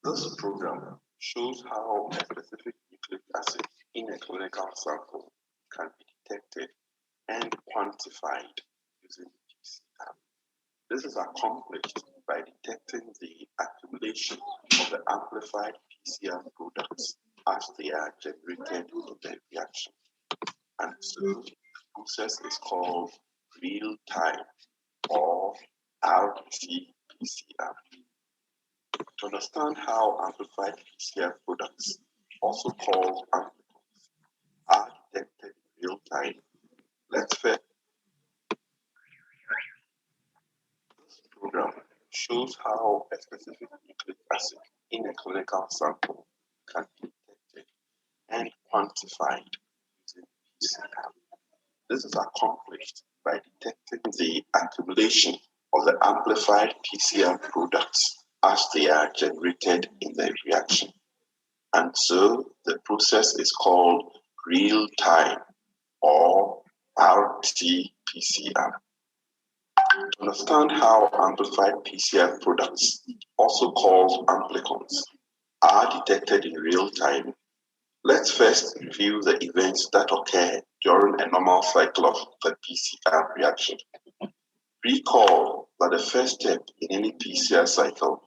This program shows how a specific nucleic acid in a clinical sample can be detected and quantified using PCR. This is accomplished by detecting the accumulation of the amplified PCR products as they are generated in the reaction. And so the process is called real-time or RT-PCR. To understand how amplified PCR products, also called amplicons, are detected in real time, let's first. This program shows how a specific nucleic acid in a clinical sample can be detected and quantified using PCR. This is accomplished by detecting the accumulation of the amplified PCR products as they are generated in the reaction. And so the process is called real-time or RT-PCR. To understand how amplified PCR products, also called amplicons, are detected in real time, let's first review the events that occur during a normal cycle of the PCR reaction. Recall that the first step in any PCR cycle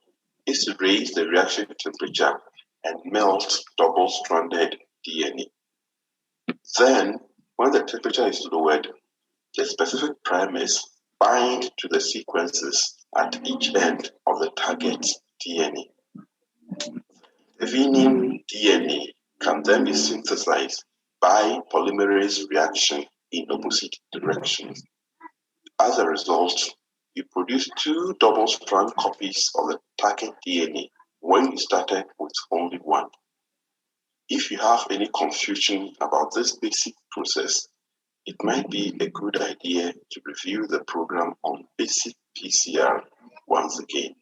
is to raise the reaction temperature and melt double-stranded DNA. Then, when the temperature is lowered, the specific primers bind to the sequences at each end of the target DNA. The intervening DNA can then be synthesized by polymerase reaction in opposite directions. As a result, you produce two double-strand copies of the target DNA when you started with only one. If you have any confusion about this basic process, it might be a good idea to review the program on basic PCR once again.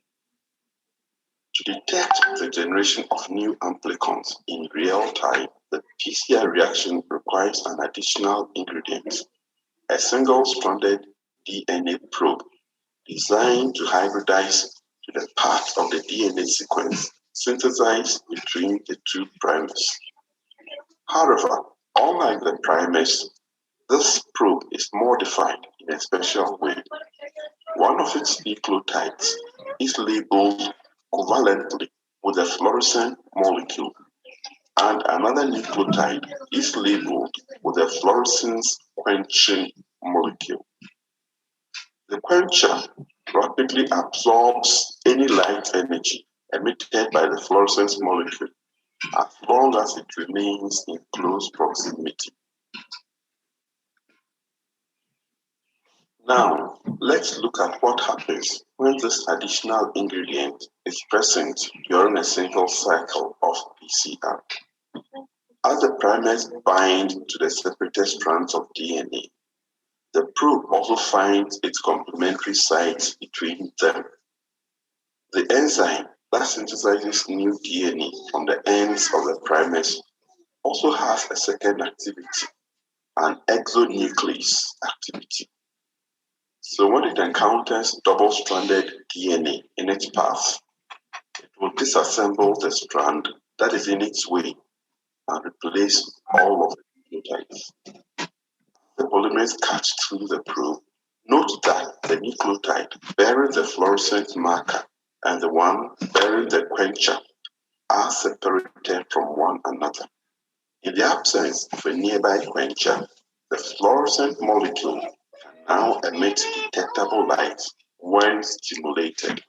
To detect the generation of new amplicons in real time, the PCR reaction requires an additional ingredient, a single-stranded DNA probe designed to hybridize to the part of the DNA sequence synthesized between the two primers. However, unlike the primers, this probe is modified in a special way. One of its nucleotides is labeled covalently with a fluorescent molecule, and another nucleotide is labeled with a fluorescence quenching molecule. The quencher rapidly absorbs any light energy emitted by the fluorescence molecule as long as it remains in close proximity. Now, let's look at what happens when this additional ingredient is present during a single cycle of PCR. As the primers bind to the separated strands of DNA, the probe also finds its complementary sites between them. The enzyme that synthesizes new DNA from the ends of the primers also has a second activity, an exonuclease activity. So when it encounters double-stranded DNA in its path, it will disassemble the strand that is in its way and replace all of the nucleotides. The polymerase cuts through the probe. Note that the nucleotide bearing the fluorescent marker and the one bearing the quencher are separated from one another. In the absence of a nearby quencher, The fluorescent molecule can now emit detectable light when stimulated.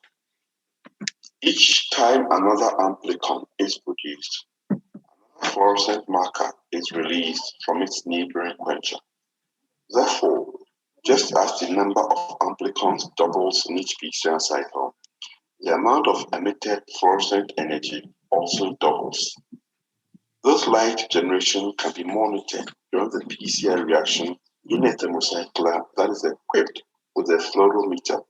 Each time another amplicon is produced, a fluorescent marker is released from its neighboring quencher. Therefore, just as the number of amplicons doubles in each PCR cycle, the amount of emitted fluorescent energy also doubles. This light generation can be monitored during the PCR reaction in a thermocycler that is equipped with a fluorometer.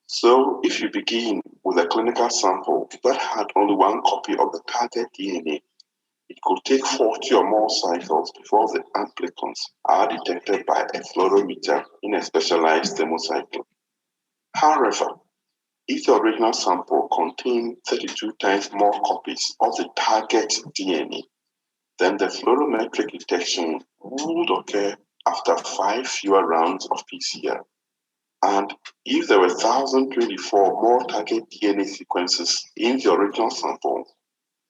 So if you begin with a clinical sample that had only one copy of the target DNA, it could take 40 or more cycles before the amplicons are detected by a fluorometer in a specialized thermocycle. However, if the original sample contained 32 times more copies of the target DNA, then the fluorometric detection would occur after 5 fewer rounds of PCR. And if there were 1,024 more target DNA sequences in the original sample,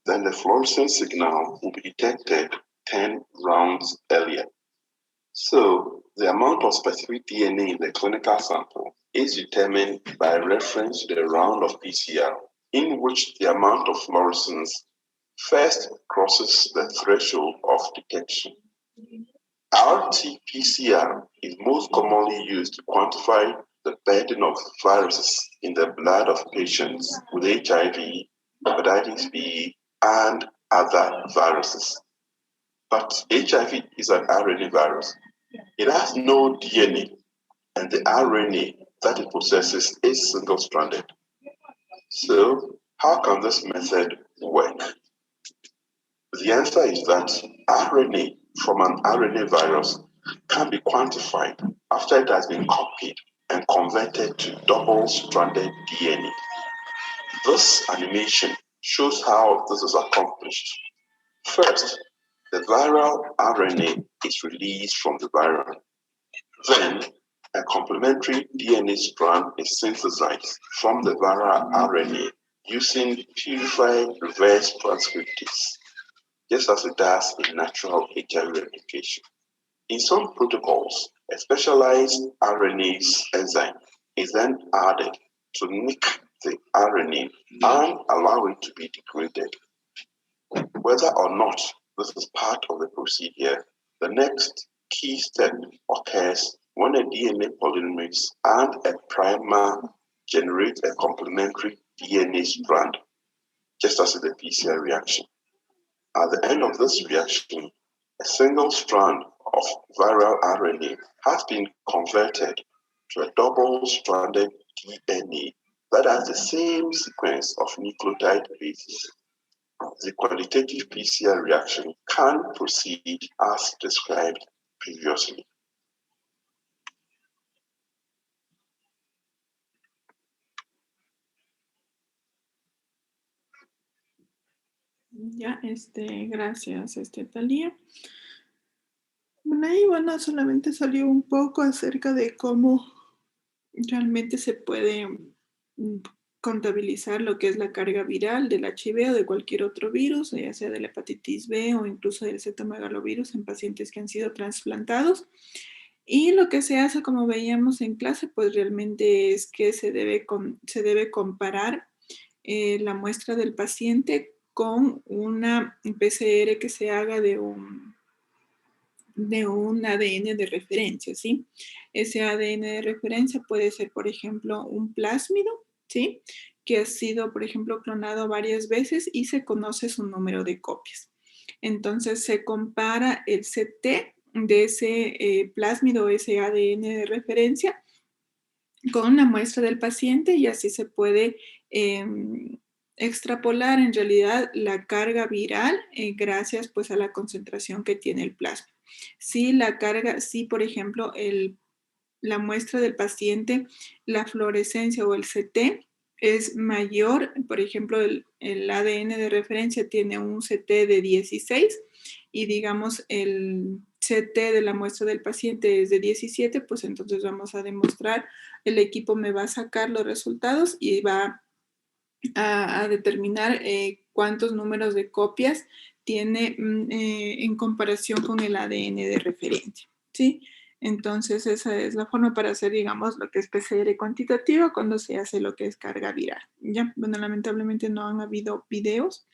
then the fluorescent signal will be detected 10 rounds earlier. So the amount of specific DNA in the clinical sample is determined by reference to the round of PCR in which the amount of fluorescence first crosses the threshold of detection. RT-PCR is most commonly used to quantify the burden of viruses in the blood of patients with HIV, hepatitis B, and other viruses. But HIV is an RNA virus. It has no DNA, and the RNA that it possesses is single-stranded. So, how can this method work? The answer is that RNA from an RNA virus can be quantified after it has been copied and converted to double-stranded DNA. This animation shows how this is accomplished. First, the viral RNA is released from the virion. Then, a complementary DNA strand is synthesized from the viral RNA using purified reverse transcriptase, just as it does in natural HIV replication. In some protocols, a specialized RNase enzyme is then added to nick the RNA and allow it to be degraded. Whether or not this is part of the procedure, the next key step occurs when a DNA polymerase and a primer generate a complementary DNA strand, just as in the PCR reaction. At the end of this reaction, a single strand of viral RNA has been converted to a double-stranded DNA that has the same sequence of nucleotide bases. The qualitative PCR reaction can proceed as described previously. Ya, gracias, Talía. Bueno, ahí, bueno, solamente salió un poco acerca de cómo realmente se puede contabilizar lo que es la carga viral del HIV o de cualquier otro virus, ya sea de la hepatitis B o incluso del cetomegalovirus en pacientes que han sido trasplantados. Y lo que se hace, como veíamos en clase, pues realmente es que se debe comparar la muestra del paciente con una PCR que se haga de un ADN de referencia, ¿sí? Ese ADN de referencia puede ser, por ejemplo, un plásmido, ¿sí? Que ha sido, por ejemplo, clonado varias veces y se conoce su número de copias. Entonces se compara el CT de ese plásmido, ese ADN de referencia, con la muestra del paciente y así se puede extrapolar en realidad la carga viral gracias pues a la concentración que tiene el plasma. Si por ejemplo la muestra del paciente, la fluorescencia o el CT es mayor, por ejemplo el ADN de referencia tiene un CT de 16 y digamos el CT de la muestra del paciente es de 17, pues entonces vamos a demostrar, el equipo me va a sacar los resultados y va a determinar cuántos números de copias tiene en comparación con el ADN de referencia, ¿sí? Entonces, esa es la forma para hacer, digamos, lo que es PCR cuantitativa cuando se hace lo que es carga viral. Ya, bueno, lamentablemente no han habido videos,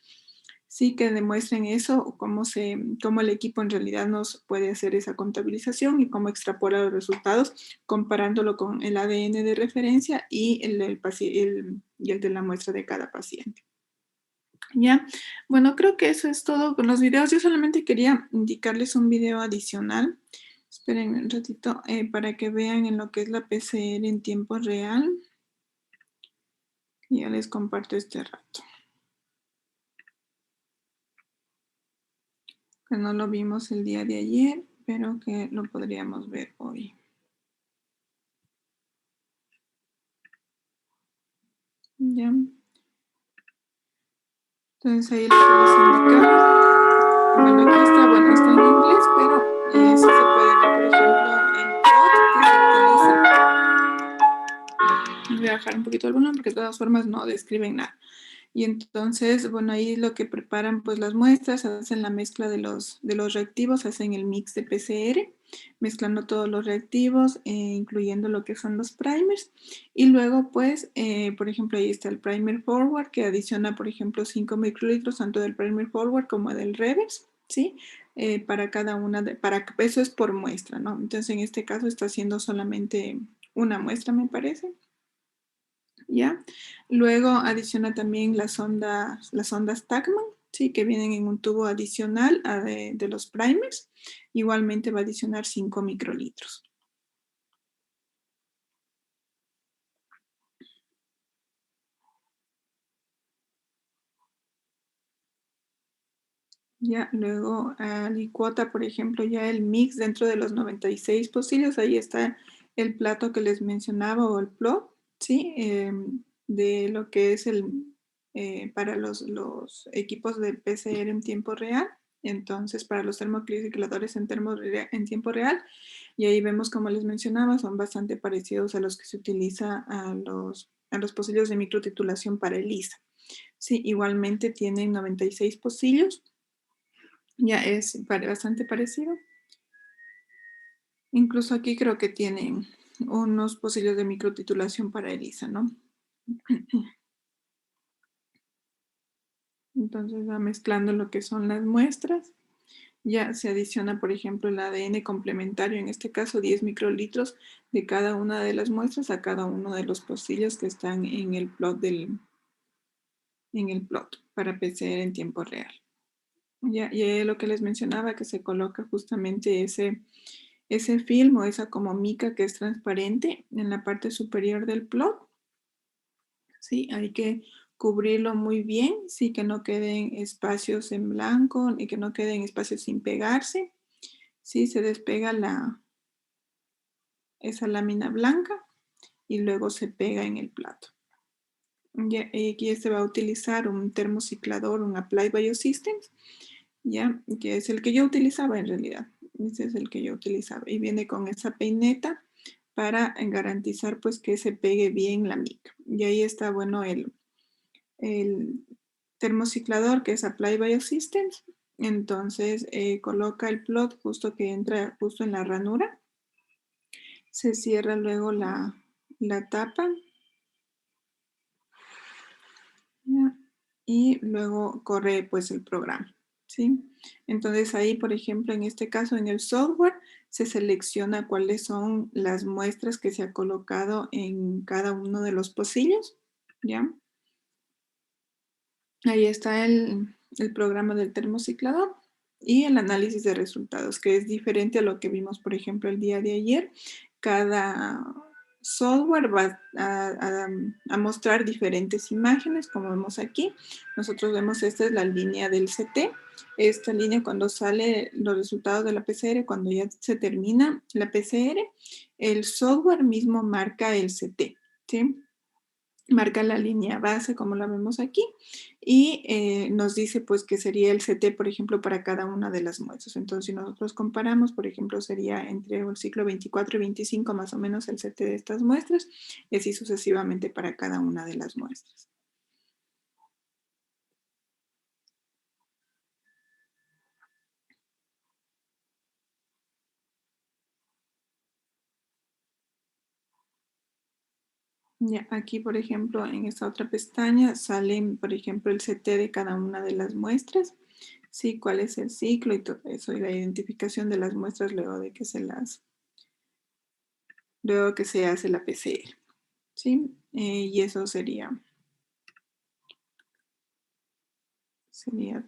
sí, que demuestren eso, cómo el equipo en realidad nos puede hacer esa contabilización y cómo extrapola los resultados comparándolo con el ADN de referencia y y el de la muestra de cada paciente. Ya, bueno, creo que eso es todo con los videos. Yo solamente quería indicarles un video adicional. Esperen un ratito para que vean en lo que es la PCR en tiempo real. Ya les comparto este rato. Que no lo vimos el día de ayer, pero que lo podríamos ver hoy. Ya. Entonces ahí lo que les indicaba. Bueno, aquí está, bueno, está en inglés, pero sí se puede ver, por ejemplo, el plot que se utiliza. Voy a bajar un poquito el volumen porque de todas formas no describen nada. Y entonces, bueno, ahí lo que preparan pues las muestras, hacen la mezcla de los reactivos, hacen el mix de PCR, mezclando todos los reactivos, incluyendo lo que son los primers. Y luego pues, por ejemplo, ahí está el primer forward que adiciona, por ejemplo, 5 microlitros tanto del primer forward como del reverse, ¿sí? Para cada una, eso es por muestra, ¿no? Entonces en este caso está haciendo solamente una muestra, me parece. ¿Ya? Luego adiciona también las ondas Tacman, ¿sí? Que vienen en un tubo adicional de los primers. Igualmente va a adicionar 5 microlitros. Ya, luego alicuota, por ejemplo, ya el mix dentro de los 96 pocillos, ahí está el plato que les mencionaba o el plot, ¿sí? De lo que es para los equipos de PCR en tiempo real, entonces para los termocicladores en tiempo real, y ahí vemos, como les mencionaba, son bastante parecidos a los que se utiliza a los pocillos de microtitulación para ELISA. Sí, igualmente tienen 96 pocillos. Ya es bastante parecido. Incluso aquí creo que tienen unos pocillos de microtitulación para ELISA, ¿no? Entonces va mezclando lo que son las muestras. Ya se adiciona, por ejemplo, el ADN complementario, en este caso 10 microlitros de cada una de las muestras a cada uno de los pocillos que están en el plot para PCR en tiempo real. Ya, y lo que les mencionaba, que se coloca justamente ese film o esa como mica que es transparente en la parte superior del plot. Sí, hay que cubrirlo muy bien, sí, que no queden espacios en blanco y que no queden espacios sin pegarse. Sí, se despega esa lámina blanca y luego se pega en el plato. Ya, y aquí se va a utilizar un termociclador, un Applied Biosystems, ya, que es el que yo utilizaba en realidad. Ese es el que yo utilizaba. Y viene con esa peineta para garantizar pues que se pegue bien la mica. Y ahí está, bueno, el termociclador que es Apply Biosystems. Entonces coloca el plot justo que entra justo en la ranura. Se cierra luego la tapa. ¿Ya? Y luego corre pues el programa. ¿Sí? Entonces ahí, por ejemplo, en este caso en el software, se selecciona cuáles son las muestras que se ha colocado en cada uno de los pocillos, ¿ya? Ahí está el programa del termociclador y el análisis de resultados, que es diferente a lo que vimos, por ejemplo, el día de ayer. Cada software va a mostrar diferentes imágenes, como vemos aquí. Nosotros vemos, esta es la línea del CT. Esta línea, cuando sale los resultados de la PCR, cuando ya se termina la PCR, el software mismo marca el CT, ¿sí? Marca la línea base como la vemos aquí y nos dice pues que sería el CT, por ejemplo, para cada una de las muestras. Entonces, si nosotros comparamos, por ejemplo, sería entre el ciclo 24 y 25 más o menos el CT de estas muestras y así sucesivamente para cada una de las muestras. Ya, aquí, por ejemplo, en esta otra pestaña salen, por ejemplo, el CT de cada una de las muestras, sí, cuál es el ciclo y todo eso, y la identificación de las muestras luego que se hace la PCR, sí, y eso sería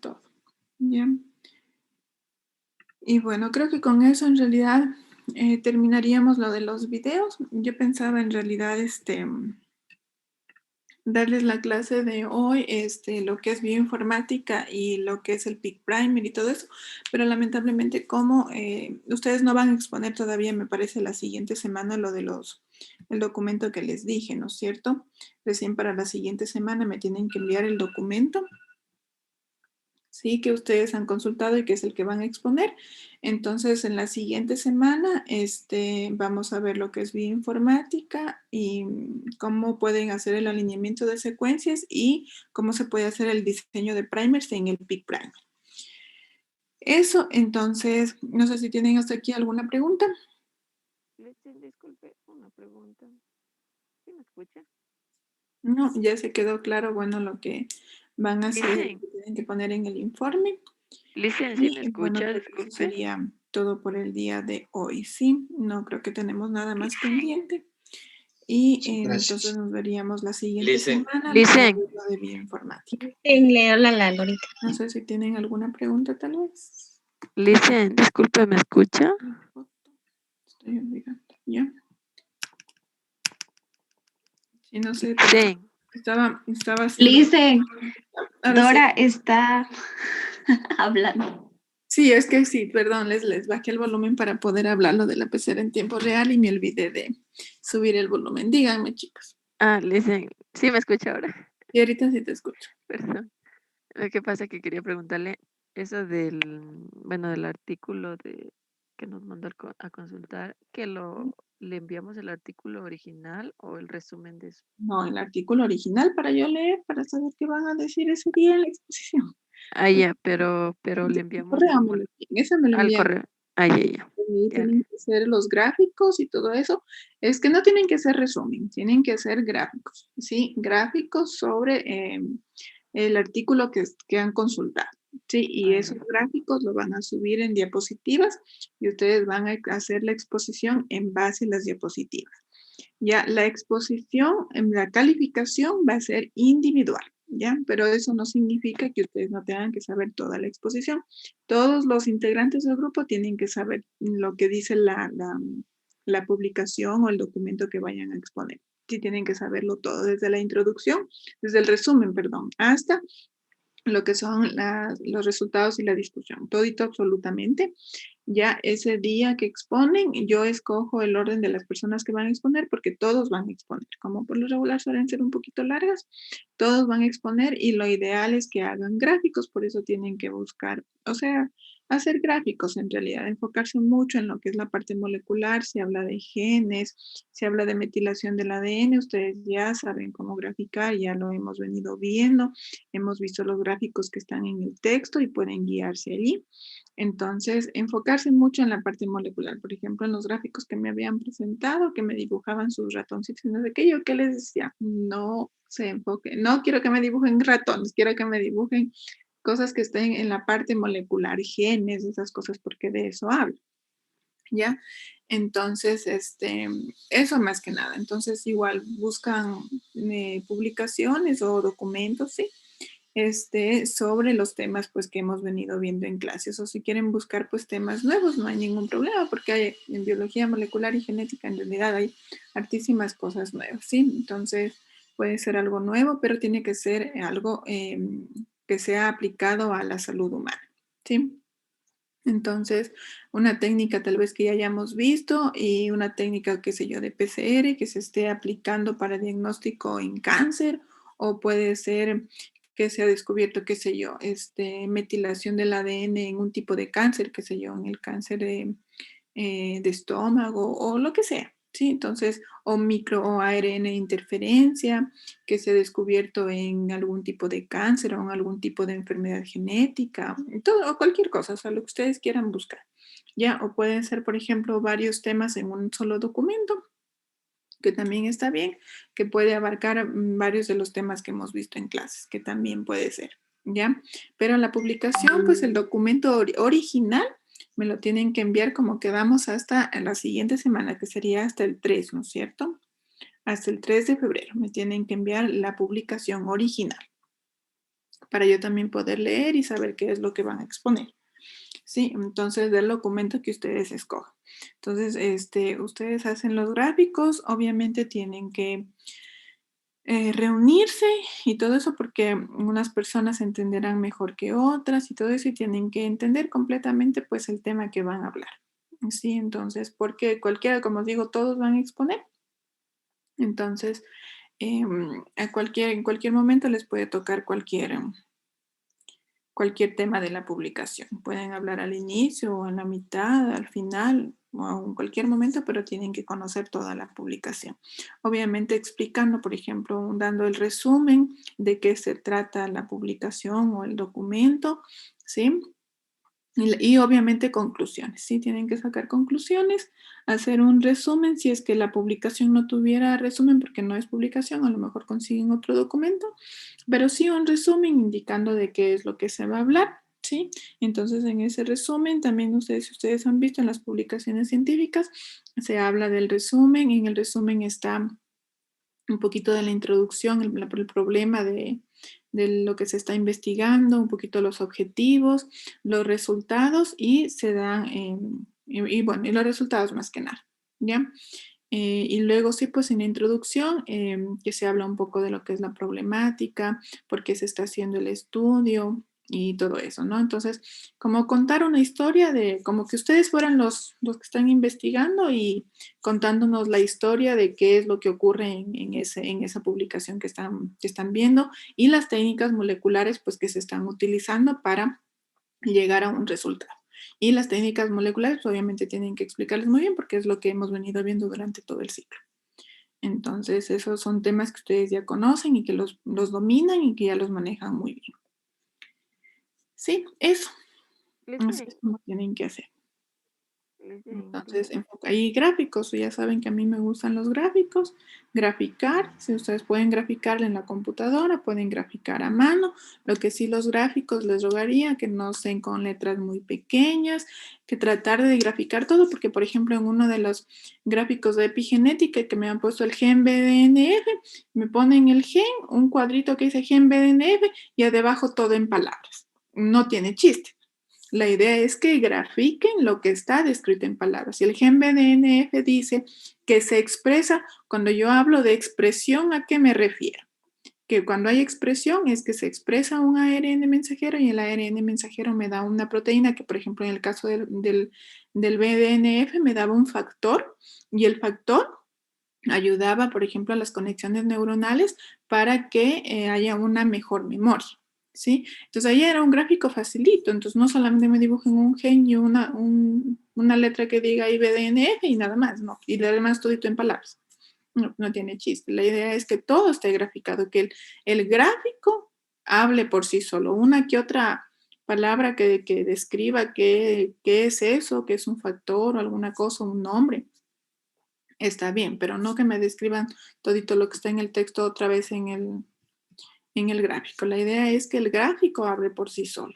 todo, ya. Y bueno, creo que con eso en realidad terminaríamos lo de los videos. Yo pensaba en realidad darles la clase de hoy, lo que es bioinformática y lo que es el Peak Primer y todo eso, pero lamentablemente como ustedes no van a exponer todavía, me parece, la siguiente semana lo de el documento que les dije, ¿no es cierto? Recién para la siguiente semana me tienen que enviar el documento. Sí, que ustedes han consultado y que es el que van a exponer. Entonces, en la siguiente semana, vamos a ver lo que es bioinformática y cómo pueden hacer el alineamiento de secuencias y cómo se puede hacer el diseño de primers en el Peak Primer. Eso, entonces, no sé si tienen hasta aquí alguna pregunta. Disculpe, una pregunta. ¿Sí me escucha? No, ya se quedó claro, bueno, lo que van a hacer, Licen, que tienen que poner en el informe. Licen, ¿sí me Y bueno, escucha? creo que eso Disculpe. sería todo por el día de hoy, ¿sí? No creo que tenemos nada más pendiente. Y entonces Gracias. nos veríamos la siguiente Listen. semana para Licen, ver lo de bioinformática. Le habla la Lorita. No sé si tienen alguna pregunta tal vez. Licen, disculpe, ¿me escucha? Estoy olvidando. ¿Ya? Sí, no sé, Licen, estaba haciendo... Lice, Ahora sí. Dora está hablando. Sí, es que sí, perdón, les bajé el volumen para poder hablarlo de la pecera en tiempo real y me olvidé de subir el volumen. Díganme, chicos. Licen, ¿sí me escucha ahora? Y ahorita sí te escucho. Perdón. Lo que pasa es que quería preguntarle eso del artículo que nos mandó a consultar, le enviamos el artículo original o el resumen de eso. No, el artículo original para yo leer, para saber qué van a decir ese día en la exposición. Ya, pero le enviamos Correo me lo envían, ese me lo al envían. correo. Ya. Ahí Ya. tienen que ser los gráficos y todo eso. Es que no tienen que ser resumen, tienen que ser gráficos, ¿sí? Gráficos sobre el artículo que han consultado, ¿sí? Y esos Ya. gráficos lo van a subir en diapositivas y ustedes van a hacer la exposición en base a las diapositivas. Ya la exposición, en la calificación va a ser individual, ¿ya? Pero eso no significa que ustedes no tengan que saber toda la exposición. Todos los integrantes del grupo tienen que saber lo que dice la publicación o el documento que vayan a exponer. Sí tienen que saberlo todo, desde la introducción, desde el resumen, perdón, hasta lo que son los resultados y la discusión, todito absolutamente. Ya ese día que exponen, yo escojo el orden de las personas que van a exponer porque todos van a exponer. Como por lo regular suelen ser un poquito largas, todos van a exponer y lo ideal es que hagan gráficos, por eso tienen que buscar, o sea, hacer gráficos en realidad, enfocarse mucho en lo que es la parte molecular, se habla de genes, se habla de metilación del ADN, ustedes ya saben cómo graficar, ya lo hemos venido viendo, hemos visto los gráficos que están en el texto y pueden guiarse allí. Entonces, enfocarse mucho en la parte molecular. Por ejemplo, en los gráficos que me habían presentado, que me dibujaban sus ratoncitos, no sé qué, yo qué les decía, no se enfoque, no quiero que me dibujen ratones, quiero que me dibujen cosas que estén en la parte molecular, genes, esas cosas, porque de eso hablo. ¿Ya? Entonces, eso más que nada. Entonces, igual buscan publicaciones o documentos, ¿sí? Sobre los temas pues que hemos venido viendo en clases o si quieren buscar pues temas nuevos no hay ningún problema porque hay en biología molecular y genética en realidad hay hartísimas cosas nuevas, ¿sí? Entonces puede ser algo nuevo pero tiene que ser algo que sea aplicado a la salud humana, ¿sí? Entonces, una técnica tal vez que ya hayamos visto y una técnica, qué sé yo, de PCR que se esté aplicando para diagnóstico en cáncer o puede ser que se ha descubierto, qué sé yo, metilación del ADN en un tipo de cáncer, qué sé yo, en el cáncer de estómago o lo que sea. Sí, entonces, o micro o ARN interferencia que se ha descubierto en algún tipo de cáncer o en algún tipo de enfermedad genética, todo, o cualquier cosa, o sea, lo que ustedes quieran buscar. Ya, o pueden ser, por ejemplo, varios temas en un solo documento que también está bien, que puede abarcar varios de los temas que hemos visto en clases, que también puede ser, ¿ya? Pero la publicación, pues el documento original me lo tienen que enviar como quedamos hasta la siguiente semana, que sería hasta el 3, ¿no es cierto? Hasta el 3 de febrero me tienen que enviar la publicación original para yo también poder leer y saber qué es lo que van a exponer. Sí, entonces del documento que ustedes escojan. Entonces, ustedes hacen los gráficos, obviamente tienen que reunirse y todo eso porque unas personas entenderán mejor que otras y todo eso y tienen que entender completamente pues el tema que van a hablar. Sí, entonces, porque cualquiera, como os digo, todos van a exponer. Entonces, en cualquier momento les puede tocar cualquier tema de la publicación. Pueden hablar al inicio o a la mitad, al final o en cualquier momento, pero tienen que conocer toda la publicación. Obviamente explicando, por ejemplo, dando el resumen de qué se trata la publicación o el documento, ¿sí? Y obviamente conclusiones, ¿sí? Tienen que sacar conclusiones, hacer un resumen, si es que la publicación no tuviera resumen porque no es publicación, a lo mejor consiguen otro documento, pero sí un resumen indicando de qué es lo que se va a hablar, ¿sí? Entonces en ese resumen también ustedes, si ustedes han visto en las publicaciones científicas, se habla del resumen, en el resumen está un poquito de la introducción, el problema de lo que se está investigando, un poquito los objetivos, los resultados y se dan, bueno, y los resultados más que nada, ¿ya? Y luego sí, pues en la introducción, que se habla un poco de lo que es la problemática, por qué se está haciendo el estudio y todo eso, ¿no? Entonces, como contar una historia de, como que ustedes fueran los que están investigando y contándonos la historia de qué es lo que ocurre en esa publicación que están viendo y las técnicas moleculares, pues, que se están utilizando para llegar a un resultado. Y las técnicas moleculares obviamente tienen que explicarles muy bien porque es lo que hemos venido viendo durante todo el ciclo. Entonces, esos son temas que ustedes ya conocen y que los dominan y que ya los manejan muy bien. Sí, eso. Así es como tienen que hacer. Entonces, enfoca ahí gráficos, ya saben que a mí me gustan los gráficos, graficar, si ustedes pueden graficar en la computadora, pueden graficar a mano, lo que sí los gráficos les rogaría que no sean con letras muy pequeñas, que tratar de graficar todo, porque por ejemplo en uno de los gráficos de epigenética que me han puesto el gen BDNF, me ponen el gen, un cuadrito que dice gen BDNF y debajo todo en palabras, no tiene chiste. La idea es que grafiquen lo que está descrito en palabras. Y el gen BDNF dice que se expresa, cuando yo hablo de expresión, ¿a qué me refiero? Que cuando hay expresión es que se expresa un ARN mensajero y el ARN mensajero me da una proteína que, por ejemplo, en el caso del BDNF me daba un factor y el factor ayudaba, por ejemplo, a las conexiones neuronales para que haya una mejor memoria. ¿Sí? Entonces ahí era un gráfico facilito, entonces no solamente me dibujen un gen y una letra que diga IBDNF y nada más, no, y lo demás todito en palabras. No, no tiene chiste. La idea es que todo esté graficado, que el gráfico hable por sí solo, una que otra palabra que describa qué es eso, qué es un factor o alguna cosa, un nombre. Está bien, pero no que me describan todito lo que está en el texto otra vez en el gráfico. La idea es que el gráfico hable por sí solo.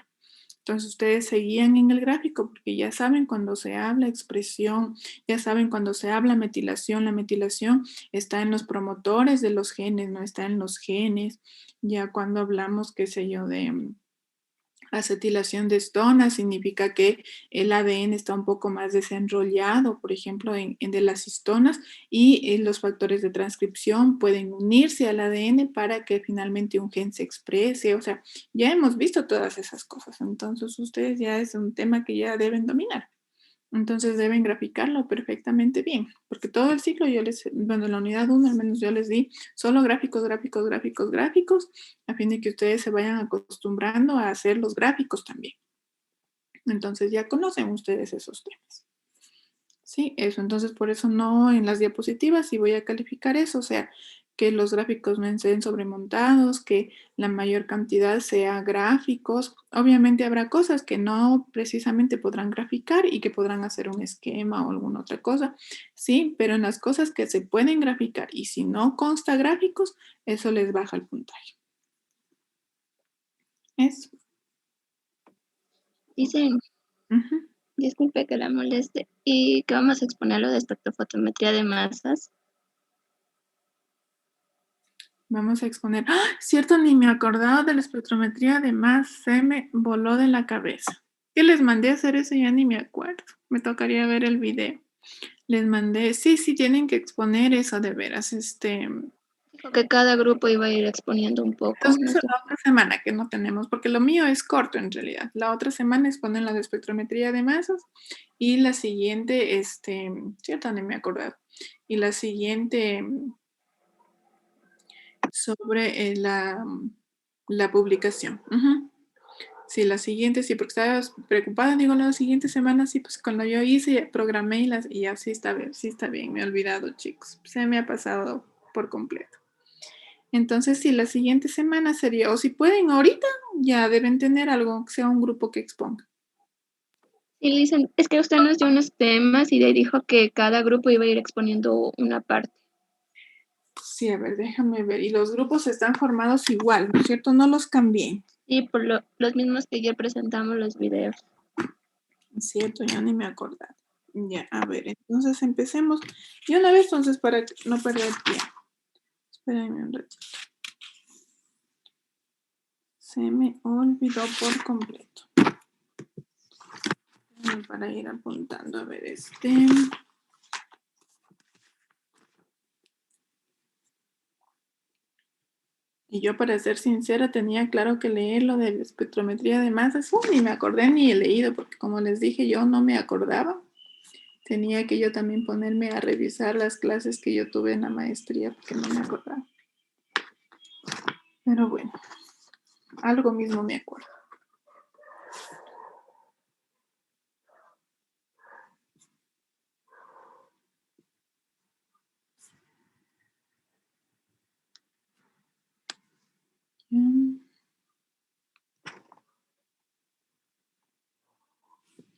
Entonces ustedes se guían en el gráfico porque ya saben cuando se habla expresión, ya saben cuando se habla metilación, la metilación está en los promotores de los genes, no está en los genes. Ya cuando hablamos, qué sé yo, de acetilación de estonas, significa que el ADN está un poco más desenrollado, por ejemplo, en de las histonas y los factores de transcripción pueden unirse al ADN para que finalmente un gen se exprese. O sea, ya hemos visto todas esas cosas, entonces ustedes ya es un tema que ya deben dominar. Entonces deben graficarlo perfectamente bien, porque todo el ciclo bueno, en la unidad 1 al menos yo les di solo gráficos, gráficos, gráficos, gráficos, a fin de que ustedes se vayan acostumbrando a hacer los gráficos también. Entonces ya conocen ustedes esos temas. Sí, eso, entonces por eso no en las diapositivas, si voy a calificar eso, o sea, que los gráficos no estén sobremontados, que la mayor cantidad sea gráficos. Obviamente habrá cosas que no precisamente podrán graficar y que podrán hacer un esquema o alguna otra cosa, sí, pero en las cosas que se pueden graficar y si no consta gráficos, eso les baja el puntaje. Eso. Dicen, Ujú. disculpe que la moleste, y que vamos a exponer lo de espectrofotometría de masas. Vamos a exponer. ¡Ah! Cierto, ni me acordaba de la espectrometría de más, se me voló de la cabeza. ¿Qué les mandé a hacer eso? Ya ni me acuerdo. Me tocaría ver el video. Les mandé, sí, tienen que exponer eso de veras. Dijo que cada grupo iba a ir exponiendo un poco. Entonces, No eso sé. la otra semana que no tenemos, porque lo mío es corto en realidad. La otra semana exponen la de espectrometría de masas y la siguiente, cierto, ni me acuerdo. Y la siguiente sobre la publicación. Ujú. Sí, la siguiente, sí, porque estaba preocupada, digo, la siguiente semana, sí, pues cuando yo hice, programé y ya sí está bien, me he olvidado, chicos, se me ha pasado por completo. Entonces, sí, la siguiente semana sería, o si pueden ahorita, ya deben tener algo, que sea un grupo que exponga. Y le dicen, es que usted nos dio unos temas y de ahí dijo que cada grupo iba a ir exponiendo una parte. Sí, a ver, déjame ver. Y los grupos están formados igual, ¿no es cierto? No los cambié. Y por los mismos que ayer presentamos los videos. Es cierto, ya ni me acordaba. Ya, a ver, entonces empecemos. Y una vez, entonces, para no perder tiempo. Espérenme un ratito. Se me olvidó por completo. Para ir apuntando, a ver, Y yo, para ser sincera, tenía claro que leer lo de la espectrometría de masas. Ni me acordé ni he leído, porque como les dije, yo no me acordaba. Tenía que yo también ponerme a revisar las clases que yo tuve en la maestría, porque no me acordaba. Pero bueno, algo mismo me acuerdo.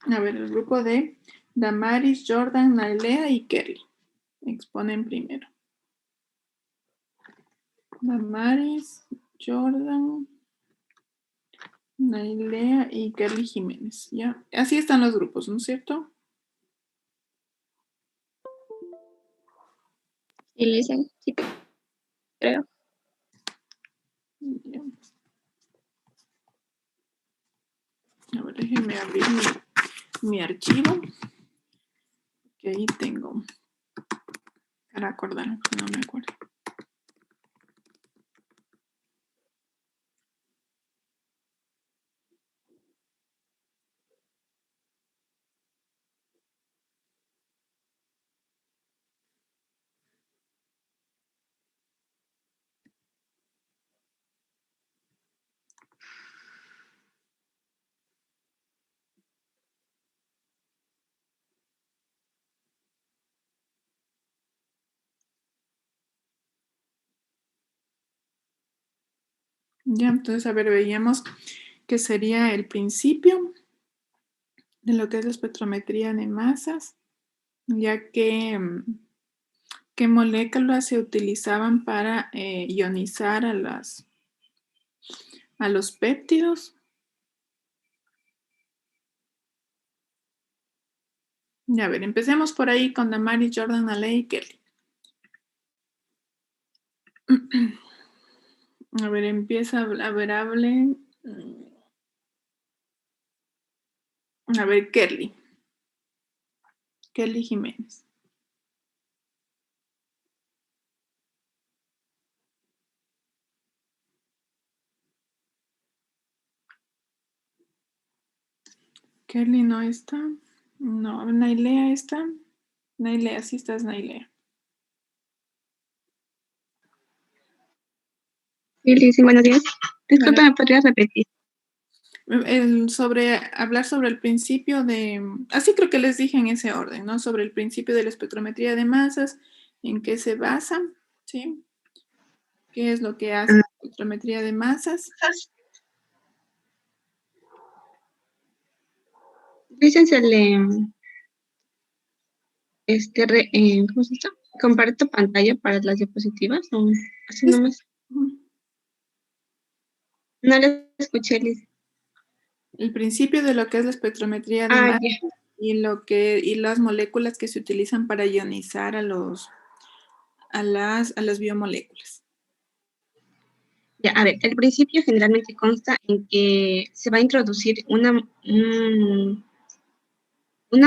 A ver, el grupo de Damaris, Jordan, Nailea y Kelly. Exponen primero. Damaris, Jordan, Nailea y Kelly Jiménez. ¿Ya? Así están los grupos, ¿no es cierto? Y le dicen, sí, creo. Ya. A ver, déjenme abrir mi archivo. Que ahí tengo. Para acordarme, no me acuerdo. Ya, entonces, a ver, veíamos que sería el principio de lo que es la espectrometría de masas, ya que qué moléculas se utilizaban para ionizar a los péptidos. Ya, a ver, empecemos por ahí con Damaris, Jordan, Ale y Kelly. A ver, empieza a ver, hablen. A ver, Kelly. Kelly Jiménez. Kelly no está. No, Nailea está. Nailea, sí estás, Nailea. Y le dicen, buenos días. Disculpa, ¿me podrías repetir? Hablar sobre el principio así creo que les dije en ese orden, ¿no? Sobre el principio de la espectrometría de masas, en qué se basa, ¿sí? ¿Qué es lo que hace la espectrometría de masas? Dicen se le, ¿cómo se llama? Comparto pantalla para las diapositivas, o así nomás. No lo escuché, Liz. El principio de lo que es la espectrometría de Ah, masas ya. y las moléculas que se utilizan para ionizar a las biomoléculas. Ya, a ver, el principio generalmente consta en que se va a introducir una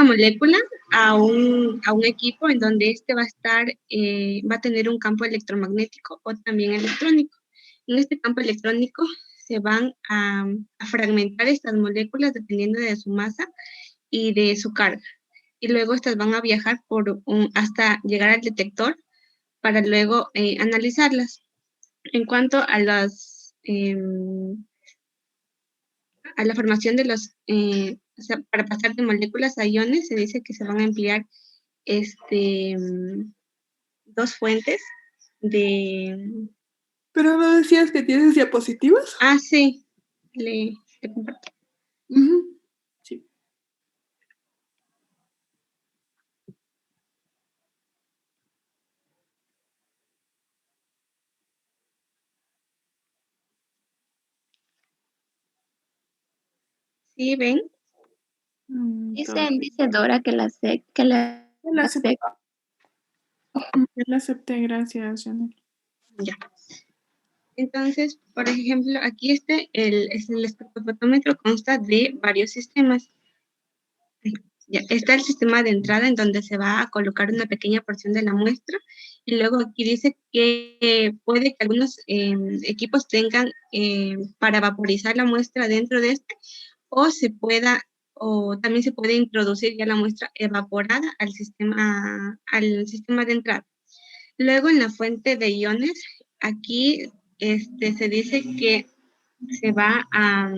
molécula a un equipo en donde este va a estar, va a tener un campo electromagnético o también electrónico. En este campo electrónico se van a fragmentar estas moléculas dependiendo de su masa y de su carga. Y luego estas van a viajar hasta llegar al detector para luego analizarlas. En cuanto a la formación de o sea, para pasar de moléculas a iones, se dice que se van a emplear dos fuentes de... ¿Pero no decías que tienes diapositivas? Ah, sí, le comparto. Sí. ¿Sí ven? Dice Dora que la sé, que la Ya la sé. acepté. Ya la acepté, gracias, Janel. Ya. Entonces, por ejemplo, aquí el espectrofotómetro consta de varios sistemas. Ya, está el sistema de entrada en donde se va a colocar una pequeña porción de la muestra y luego aquí dice que puede que algunos equipos tengan para vaporizar la muestra dentro de este o también se puede introducir ya la muestra evaporada al sistema de entrada. Luego en la fuente de iones, aquí se dice que se va o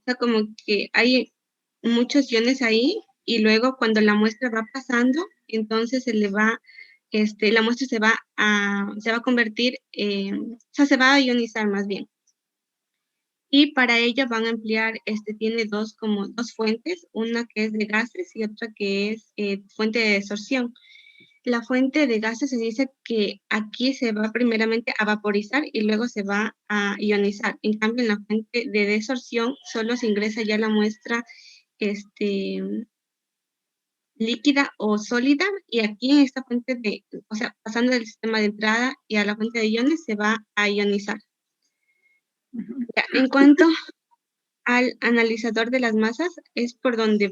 sea, como que hay muchos iones ahí y luego cuando la muestra va pasando, entonces la muestra se va a convertir, o sea, se va a ionizar más bien. Y para ello van a emplear, tiene dos fuentes, una que es de gases y otra que es fuente de desorción. La fuente de gases se dice que aquí se va primeramente a vaporizar y luego se va a ionizar. En cambio, en la fuente de desorción solo se ingresa ya la muestra líquida o sólida y aquí en esta fuente o sea, pasando del sistema de entrada y a la fuente de iones se va a ionizar. Ya, en cuanto al analizador de las masas, es por donde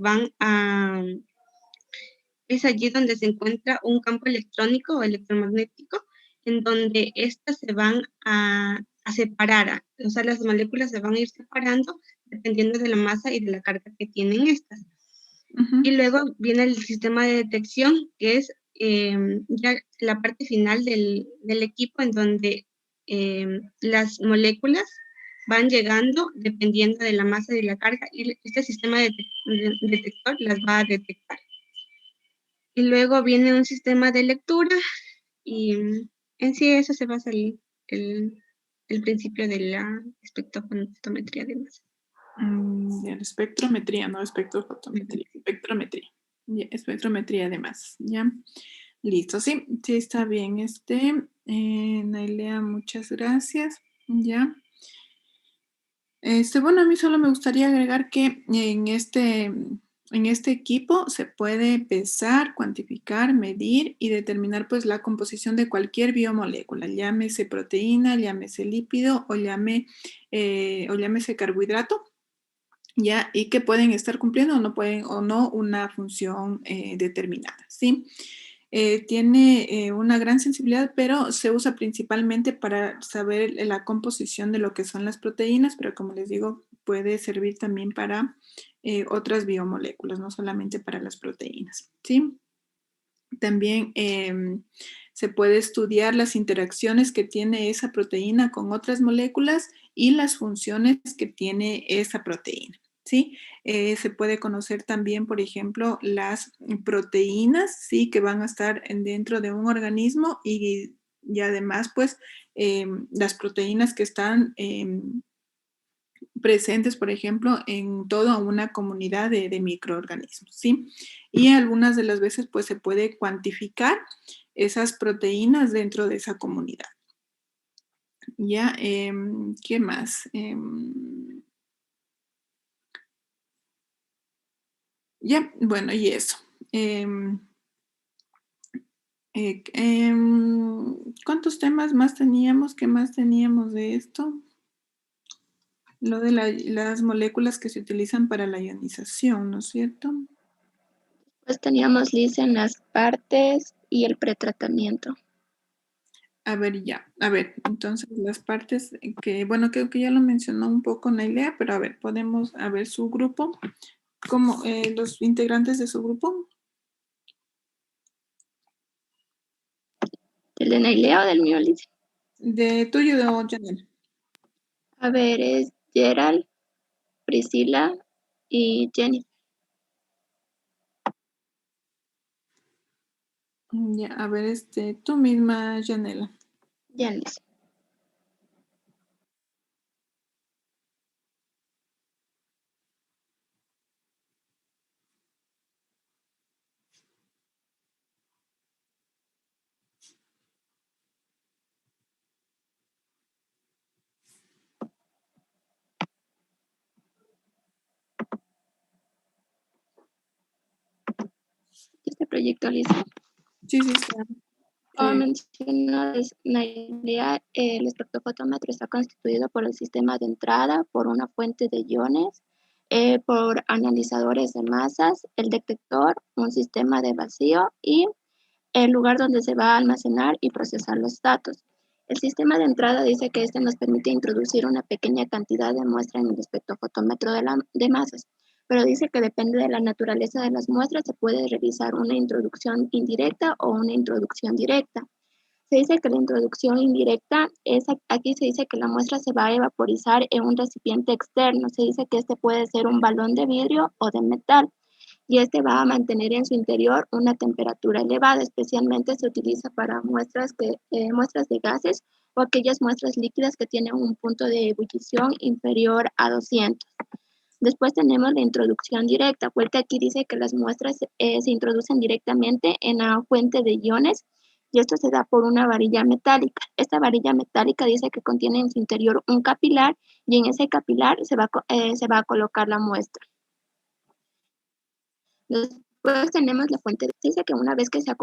es allí donde se encuentra un campo electrónico o electromagnético, en donde estas se van a separar, o sea, las moléculas se van a ir separando dependiendo de la masa y de la carga que tienen estas. Y luego viene el sistema de detección, que es ya la parte final del equipo en donde las moléculas van llegando dependiendo de la masa y de la carga y este sistema de detector las va a detectar. Y luego viene un sistema de lectura y en sí eso se basa el principio de la espectrofotometría de masa. De espectrometría, no espectrofotometría, espectrometría. Ya, espectrometría de masas, ¿ya? Listo, sí, sí está bien. Nailea, muchas gracias, ¿ya? Bueno, a mí solo me gustaría agregar que en este equipo se puede pesar, cuantificar, medir y determinar pues la composición de cualquier biomolécula, llámese proteína, llámese lípido o llámese carbohidrato, ¿ya? Y que pueden estar cumpliendo o no una función determinada, ¿sí? Tiene una gran sensibilidad, pero se usa principalmente para saber la composición de lo que son las proteínas, pero como les digo, puede servir también para otras biomoléculas, no solamente para las proteínas, ¿sí? También se puede estudiar las interacciones que tiene esa proteína con otras moléculas y las funciones que tiene esa proteína, ¿sí? Se puede conocer también, por ejemplo, las proteínas, ¿sí? Que van a estar dentro de un organismo y Y además, pues, las proteínas que están presentes, por ejemplo, en toda una comunidad de microorganismos, ¿sí? Y algunas de las veces, pues, se puede cuantificar esas proteínas dentro de esa comunidad. Ya, ¿qué más? Ya, bueno, y eso. ¿Cuántos temas más teníamos? ¿Qué más teníamos de esto? Lo de las moléculas que se utilizan para la ionización, ¿no es cierto? Pues teníamos lisa en las partes y el pretratamiento. A ver, ya. A ver, entonces las partes que, bueno, creo que ya lo mencionó un poco Nailea, pero a ver, podemos, a ver su grupo, como los integrantes de su grupo. ¿Del de Nailea o del mío, Liz? De tuyo de Janel. A ver, es Gerald, Priscila y Jenny. Ya, a ver, tú misma, Janela. Ya, Liz. Este proyecto, Liz. Sí, sí, está. Como mencionó Nailea, el espectrofotómetro está constituido por el sistema de entrada, por una fuente de iones, por analizadores de masas, el detector, un sistema de vacío y el lugar donde se va a almacenar y procesar los datos. El sistema de entrada dice que este nos permite introducir una pequeña cantidad de muestra en el espectrofotómetro de masas, pero dice que depende de la naturaleza de las muestras, se puede realizar una introducción indirecta o una introducción directa. Se dice que la introducción indirecta es, aquí se dice que la muestra se va a evaporizar en un recipiente externo, se dice que este puede ser un balón de vidrio o de metal, y este va a mantener en su interior una temperatura elevada, especialmente se utiliza para muestras de gases o aquellas muestras líquidas que tienen un punto de ebullición inferior a 200. Después tenemos la introducción directa. Vuelta aquí dice que las muestras se introducen directamente en la fuente de iones y esto se da por una varilla metálica. Esta varilla metálica dice que contiene en su interior un capilar y en ese capilar se va a colocar la muestra. Después tenemos la fuente. Dice que una vez que se ha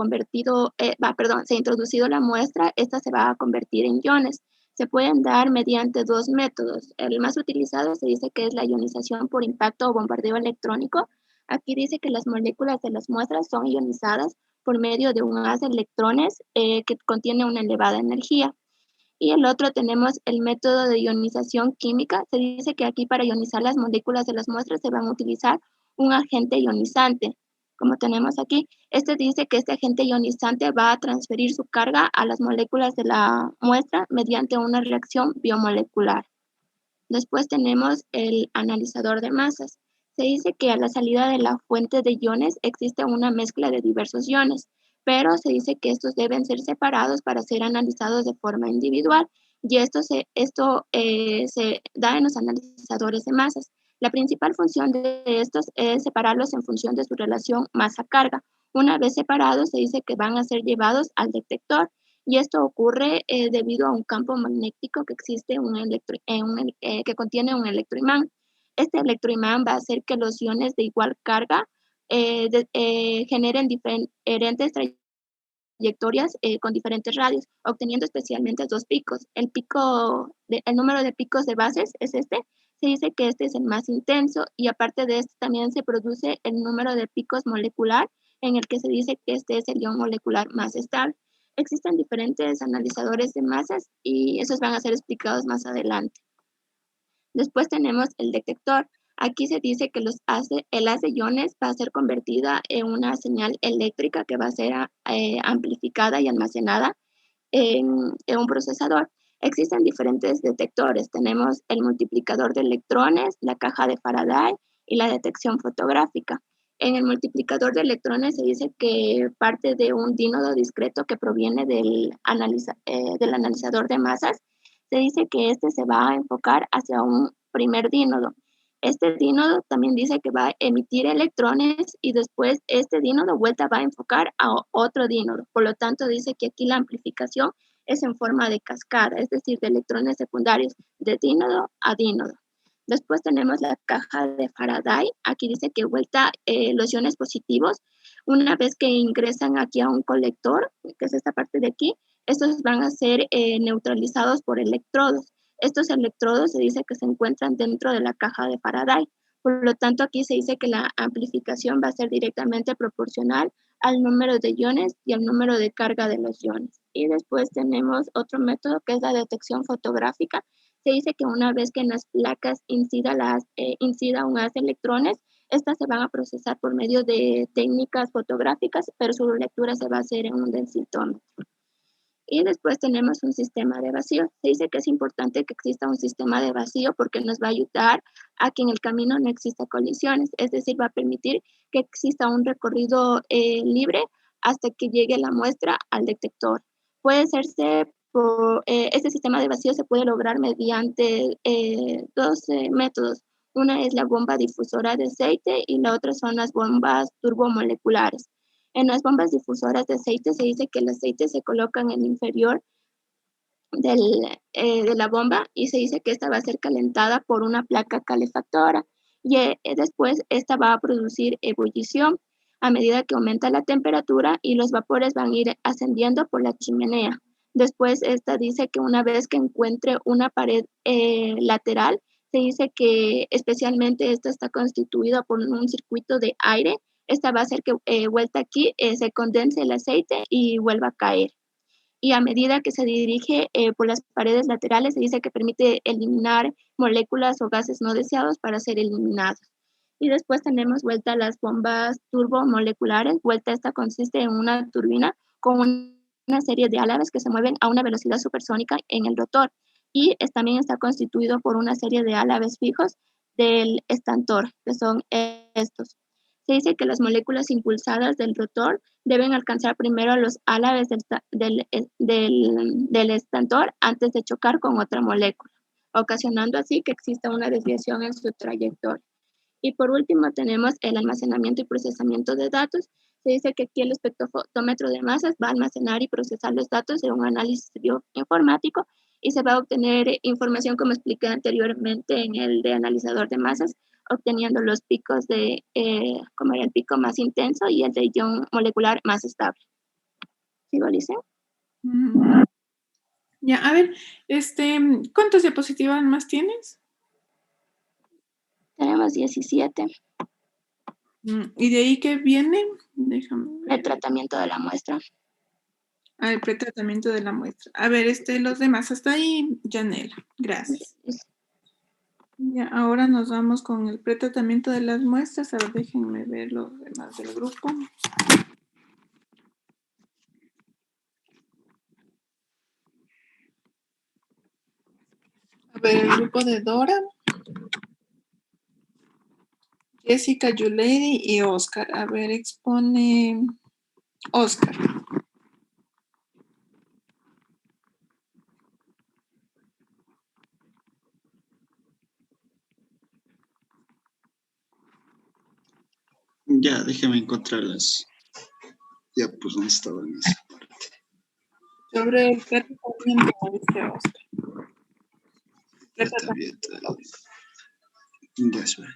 se ha introducido la muestra, esta se va a convertir en iones. Se pueden dar mediante dos métodos. El más utilizado se dice que es la ionización por impacto o bombardeo electrónico. Aquí dice que las moléculas de las muestras son ionizadas por medio de un haz de electrones que contiene una elevada energía. Y el otro tenemos el método de ionización química. Se dice que aquí para ionizar las moléculas de las muestras se van a utilizar un agente ionizante. Como tenemos aquí, este dice que este agente ionizante va a transferir su carga a las moléculas de la muestra mediante una reacción biomolecular. Después tenemos el analizador de masas. Se dice que a la salida de la fuente de iones existe una mezcla de diversos iones, pero se dice que estos deben ser separados para ser analizados de forma individual y esto se da en los analizadores de masas. La principal función de estos es separarlos en función de su relación masa-carga. Una vez separados, se dice que van a ser llevados al detector y esto ocurre debido a un campo magnético que existe que contiene un electroimán. Este electroimán va a hacer que los iones de igual carga generen diferentes trayectorias con diferentes radios, obteniendo especialmente dos picos. El número de picos de bases es este. Se dice que este es el más intenso y aparte de este también se produce el número de picos molecular en el que se dice que este es el ion molecular más estable. Existen diferentes analizadores de masas y esos van a ser explicados más adelante. Después tenemos el detector. Aquí se dice que el haz de iones va a ser convertida en una señal eléctrica que va a ser amplificada y almacenada en un procesador. Existen diferentes detectores. Tenemos el multiplicador de electrones, la caja de Faraday y la detección fotográfica. En el multiplicador de electrones se dice que parte de un dínodo discreto que proviene del analizador de masas. Se dice que este se va a enfocar hacia un primer dínodo. Este dínodo también dice que va a emitir electrones y después este dínodo vuelta va a enfocar a otro dínodo. Por lo tanto, dice que aquí la amplificación es en forma de cascada, es decir, de electrones secundarios de dínodo a dínodo. Después tenemos la caja de Faraday. Aquí dice que vuelta los iones positivos. Una vez que ingresan aquí a un colector, que es esta parte de aquí, estos van a ser neutralizados por electrodos. Estos electrodos se dice que se encuentran dentro de la caja de Faraday. Por lo tanto, aquí se dice que la amplificación va a ser directamente proporcional al número de iones y al número de carga de los iones. Y después tenemos otro método que es la detección fotográfica. Se dice que una vez que en las placas incida un haz de electrones, estas se van a procesar por medio de técnicas fotográficas, pero su lectura se va a hacer en un densitómetro. Y después tenemos un sistema de vacío. Se dice que es importante que exista un sistema de vacío porque nos va a ayudar a que en el camino no exista colisiones, es decir, va a permitir que exista un recorrido libre hasta que llegue la muestra al detector. Puede hacerse este sistema de vacío se puede lograr mediante dos métodos. Una es la bomba difusora de aceite y la otra son las bombas turbomoleculares. En las bombas difusoras de aceite se dice que el aceite se coloca en el inferior de la bomba y se dice que esta va a ser calentada por una placa calefactora y después esta va a producir ebullición a medida que aumenta la temperatura y los vapores van a ir ascendiendo por la chimenea. Después esta dice que una vez que encuentre una pared lateral, se dice que especialmente esta está constituida por un circuito de aire. Esta va a hacer que vuelta aquí se condense el aceite y vuelva a caer. Y a medida que se dirige por las paredes laterales, se dice que permite eliminar moléculas o gases no deseados para ser eliminados. Y después tenemos vuelta las bombas turbomoleculares. Vuelta esta consiste en una turbina con una serie de álabes que se mueven a una velocidad supersónica en el rotor. Y también está constituido por una serie de álabes fijos del estantor, que son estos. Se dice que las moléculas impulsadas del rotor deben alcanzar primero los álabes del estantor antes de chocar con otra molécula, ocasionando así que exista una desviación en su trayectoria. Y por último tenemos el almacenamiento y procesamiento de datos. Se dice que aquí el espectrofotómetro de masas va a almacenar y procesar los datos de un análisis bioinformático y se va a obtener información, como expliqué anteriormente en el de analizador de masas, obteniendo los picos como era el pico más intenso y el de ion molecular más estable. ¿Sigo, Alicia? Ya, a ver, ¿cuántas diapositivas más tienes? Tenemos 17. ¿Y de ahí qué viene? Déjame ver. El tratamiento de la muestra. El pretratamiento de la muestra. A ver, los demás hasta ahí, Janela. Gracias. Ya, ahora nos vamos con el pretratamiento de las muestras. A ver, déjenme ver los demás del grupo. A ver, el grupo de Dora, Jessica, Yulady y Oscar. A ver, expone Oscar. Ya, déjame encontrarlas. Ya, pues, ¿dónde estaban esas? Sobre el pretratamiento, dice Oscar. Tratamiento. Ya, espera.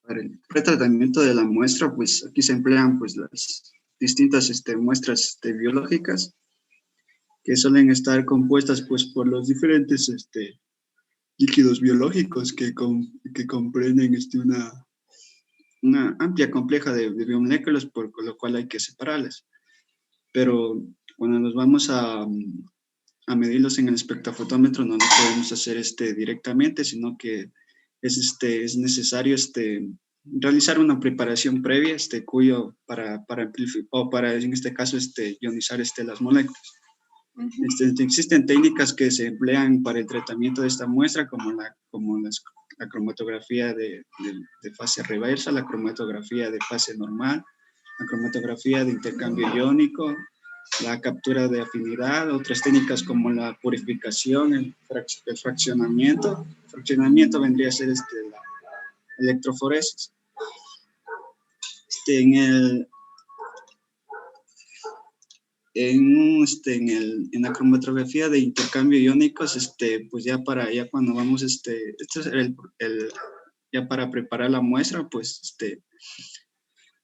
Para el pretratamiento de la muestra, pues aquí se emplean pues las distintas muestras biológicas que suelen estar compuestas pues por los diferentes líquidos biológicos que comprenden una amplia compleja de biomoléculas, por lo cual hay que separarlas. Pero cuando nos vamos a medirlos en el espectrofotómetro no lo podemos hacer directamente, sino que es necesario realizar una preparación previa para en este caso ionizar las moléculas. Existen técnicas que se emplean para el tratamiento de esta muestra, como la cromatografía de fase reversa, la cromatografía de fase normal, la cromatografía de intercambio iónico, la captura de afinidad, otras técnicas como la purificación, el fraccionamiento. El fraccionamiento vendría a ser la electroforesis. En la cromatografía de intercambio iónicos, pues ya cuando vamos, ya para preparar la muestra, pues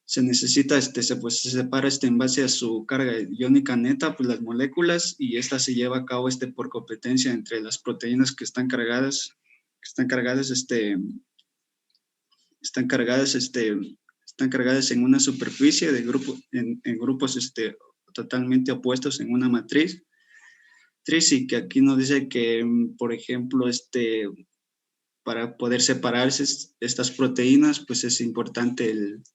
se necesita, se separa en base a su carga iónica neta, pues las moléculas, y esta se lleva a cabo por competencia entre las proteínas que están cargadas en una superficie de en grupos totalmente opuestos en una matriz. Y que aquí nos dice que, por ejemplo, para poder separarse estas proteínas, pues es importante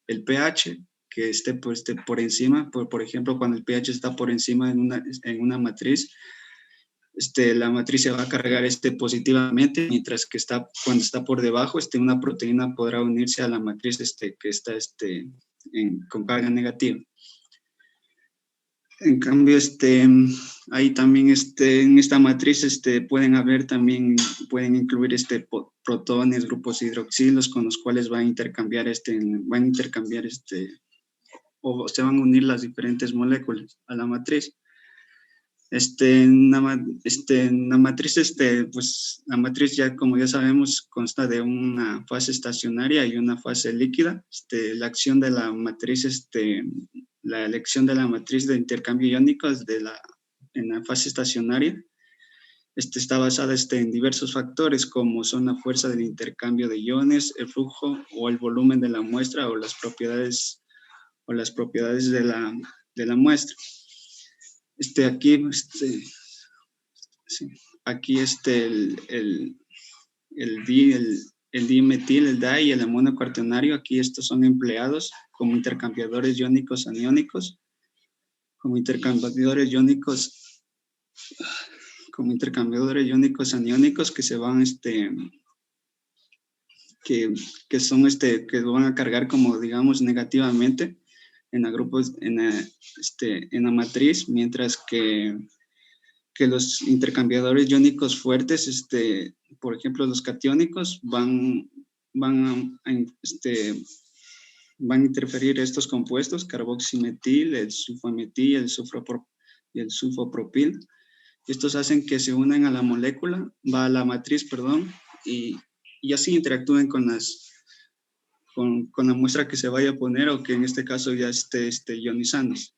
el pH, que esté por encima. Por ejemplo, cuando el pH está por encima en una matriz, la matriz se va a cargar positivamente, mientras que cuando está por debajo, una proteína podrá unirse a la matriz que está con carga negativa. En cambio, ahí también en esta matriz pueden incluir protones, grupos hidroxilos, con los cuales van a intercambiar o se van a unir las diferentes moléculas a la matriz. En la matriz, pues la matriz ya, como ya sabemos, consta de una fase estacionaria y una fase líquida. La acción de la matriz, la elección de la matriz de intercambio iónico en la fase estacionaria está basada en diversos factores, como son la fuerza del intercambio de iones, el flujo o el volumen de la muestra, o las propiedades de la muestra. Aquí el dimetil, el DAI y el amonio cuaternario, aquí estos son empleados como intercambiadores iónicos aniónicos, aniónicos que se van que van a cargar como, digamos, negativamente en la matriz, mientras que los intercambiadores iónicos fuertes, por ejemplo, los catiónicos, van a interferir estos compuestos, carboximetil, el sulfametil y el sulfopropil. Estos hacen que se unan a la molécula, a la matriz, perdón, y así interactúen con la muestra que se vaya a poner, o que en este caso ya esté ionizándose.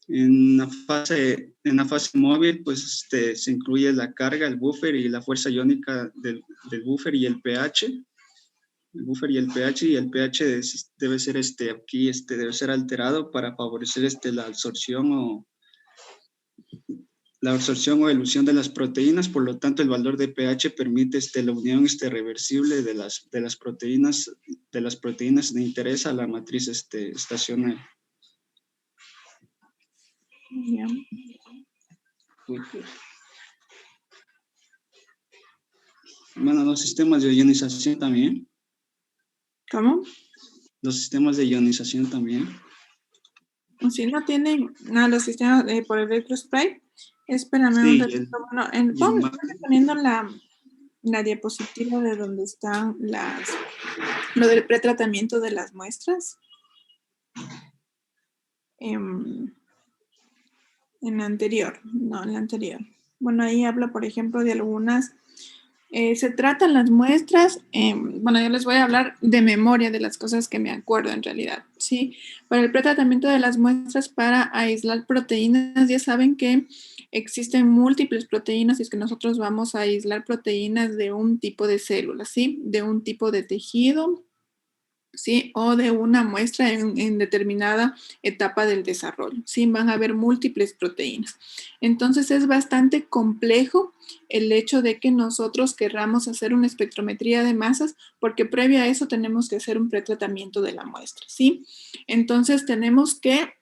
En la fase móvil, pues se incluye la carga, el buffer y la fuerza iónica del buffer y el pH. Y el pH debe ser aquí debe ser alterado para favorecer la absorción o elusión de las proteínas. Por lo tanto, el valor de pH permite la unión reversible de las proteínas de interés a la matriz estacionaria. Yeah. Bueno, los sistemas de ionización también. ¿Cómo? Los sistemas de ionización también. Si no tienen los sistemas por electrospray, espérame Sí, un ratito. Bueno, estoy poniendo la diapositiva de donde están lo del pretratamiento de las muestras. En la anterior, no, en la anterior. Bueno, ahí habla, por ejemplo, de algunas. Se tratan las muestras, bueno, yo les voy a hablar de memoria de las cosas que me acuerdo en realidad. Sí, para el pretratamiento de las muestras para aislar proteínas, ya saben que existen múltiples proteínas y es que nosotros vamos a aislar proteínas de un tipo de células, ¿sí? De un tipo de tejido, ¿sí? O de una muestra en determinada etapa del desarrollo, ¿sí? Van a haber múltiples proteínas. Entonces es bastante complejo el hecho de que nosotros querramos hacer una espectrometría de masas porque previo a eso tenemos que hacer un pretratamiento de la muestra, ¿sí? Entonces tenemos que,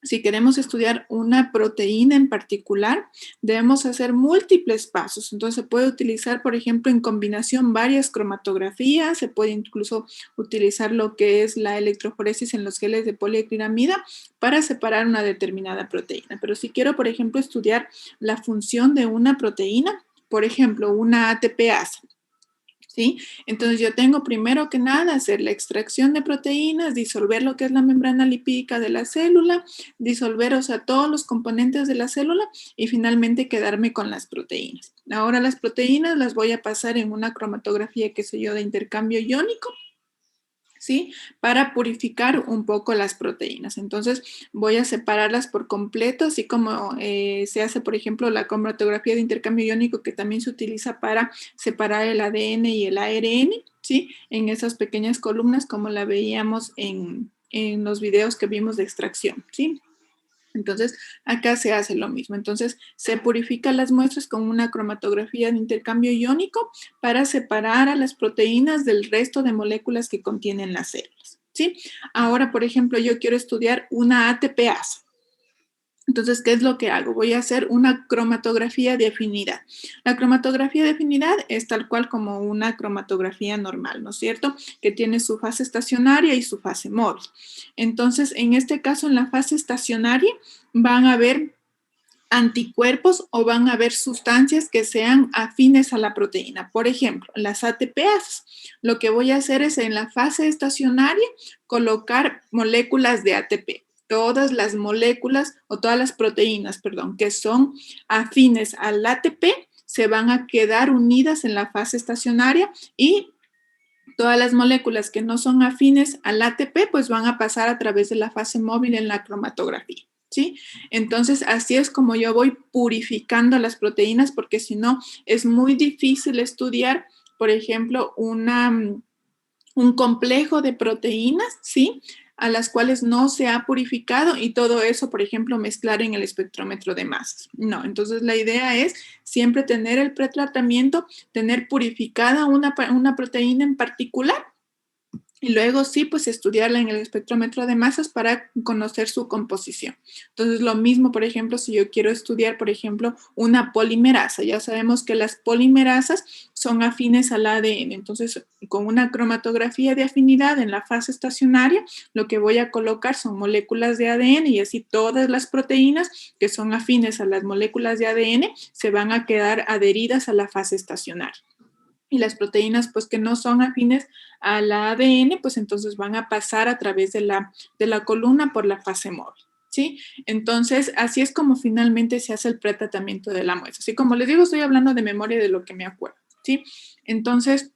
si queremos estudiar una proteína en particular, debemos hacer múltiples pasos. Entonces se puede utilizar, por ejemplo, en combinación varias cromatografías, se puede incluso utilizar lo que es la electroforesis en los geles de poliacrilamida para separar una determinada proteína. Pero si quiero, por ejemplo, estudiar la función de una proteína, por ejemplo, una ATPasa, ¿sí? Entonces yo tengo primero que nada hacer la extracción de proteínas, disolver lo que es la membrana lipídica de la célula, disolver, o sea, todos los componentes de la célula y finalmente quedarme con las proteínas. Ahora las proteínas las voy a pasar en una cromatografía, qué sé yo, de intercambio iónico, ¿sí? Para purificar un poco las proteínas. Entonces voy a separarlas por completo, así como se hace, por ejemplo, la cromatografía de intercambio iónico que también se utiliza para separar el ADN y el ARN, ¿sí? En esas pequeñas columnas como la veíamos en los videos que vimos de extracción, ¿sí? Entonces, acá se hace lo mismo. Entonces, se purifican las muestras con una cromatografía de intercambio iónico para separar a las proteínas del resto de moléculas que contienen las células, ¿sí? Ahora, por ejemplo, yo quiero estudiar una ATPasa. Entonces, ¿qué es lo que hago? Voy a hacer una cromatografía de afinidad. La cromatografía de afinidad es tal cual como una cromatografía normal, ¿no es cierto? Que tiene su fase estacionaria y su fase móvil. Entonces, en este caso, en la fase estacionaria van a haber anticuerpos o van a haber sustancias que sean afines a la proteína. Por ejemplo, las ATPasas. Lo que voy a hacer es en la fase estacionaria colocar moléculas de ATP. Todas las moléculas o todas las proteínas, perdón, que son afines al ATP se van a quedar unidas en la fase estacionaria y todas las moléculas que no son afines al ATP pues van a pasar a través de la fase móvil en la cromatografía, ¿sí? Entonces así es como yo voy purificando las proteínas porque si no es muy difícil estudiar, por ejemplo, un complejo de proteínas, ¿sí? A las cuales no se ha purificado y todo eso, por ejemplo, mezclar en el espectrómetro de masas. No, entonces la idea es siempre tener el pretratamiento, tener purificada una proteína en particular y luego sí, pues estudiarla en el espectrómetro de masas para conocer su composición. Entonces, lo mismo, por ejemplo, si yo quiero estudiar, por ejemplo, una polimerasa. Ya sabemos que las polimerasas son afines al ADN. Entonces, con una cromatografía de afinidad en la fase estacionaria, lo que voy a colocar son moléculas de ADN y así todas las proteínas que son afines a las moléculas de ADN se van a quedar adheridas a la fase estacionaria. Y las proteínas pues que no son afines a la ADN, pues entonces van a pasar a través de la columna por la fase móvil, ¿sí? Entonces, así es como finalmente se hace el pretratamiento de la muestra. Así como les digo, estoy hablando de memoria de lo que me acuerdo, ¿sí? Entonces,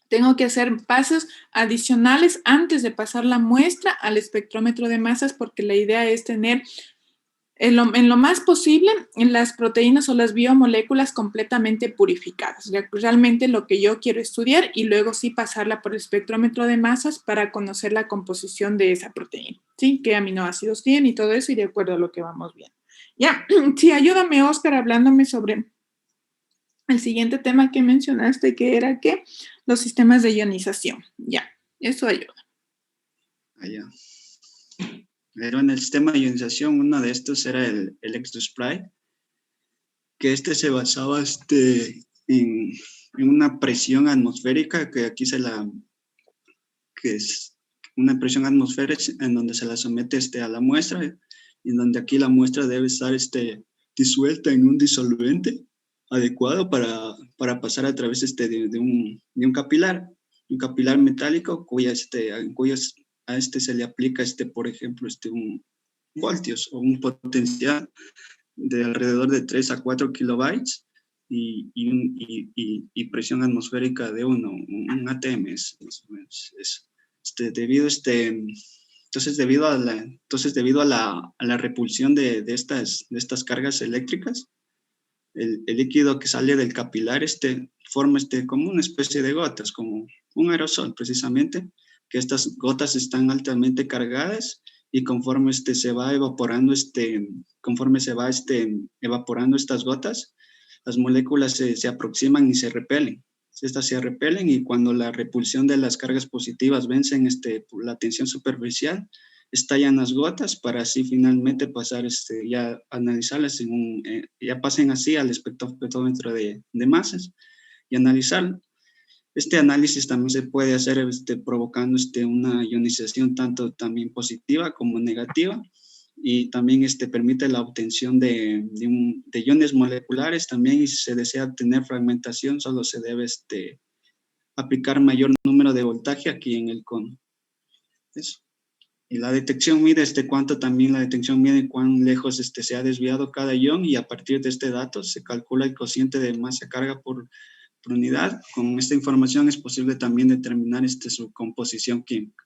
tengo que hacer pasos adicionales antes de pasar la muestra al espectrómetro de masas porque la idea es tener en lo más posible las proteínas o las biomoléculas completamente purificadas. Realmente lo que yo quiero estudiar y luego sí pasarla por el espectrómetro de masas para conocer la composición de esa proteína, ¿sí? Qué aminoácidos tiene y todo eso y de acuerdo a lo que vamos viendo. Ya, sí, ayúdame, Oscar, hablándome sobre el siguiente tema que mencionaste, que era que los sistemas de ionización. Ya, eso ayuda. Allá. Pero en el sistema de ionización, uno de estos era el ElectroSprite, que se basaba en una presión atmosférica, que aquí que es una presión atmosférica en donde se la somete a la muestra, y en donde aquí la muestra debe estar disuelta en un disolvente adecuado para pasar a través de un capilar metálico, a se le aplica, por ejemplo, un voltios o un potencial de alrededor de 3 a 4 kilobytes y presión atmosférica de un ATM, más o menos eso. Debido Entonces, debido a la repulsión de estas cargas eléctricas, el líquido que sale del capilar forma como una especie de gotas, como un aerosol precisamente, que estas gotas están altamente cargadas y conforme se va evaporando, evaporando estas gotas, las moléculas se aproximan y se repelen. Estas se repelen y cuando la repulsión de las cargas positivas vencen la tensión superficial, estallan las gotas para así finalmente pasar, ya analizarlas ya pasen así al espectrómetro de masas y analizarlo. Este análisis también se puede hacer provocando una ionización tanto también positiva como negativa y también permite la obtención de iones moleculares también, y si se desea tener fragmentación solo se debe aplicar mayor número de voltaje aquí en el cono. Eso. Y la detección mide la detección mide cuán lejos se ha desviado cada ion, y a partir de este dato se calcula el cociente de masa-carga por unidad. Con esta información es posible también determinar su composición química.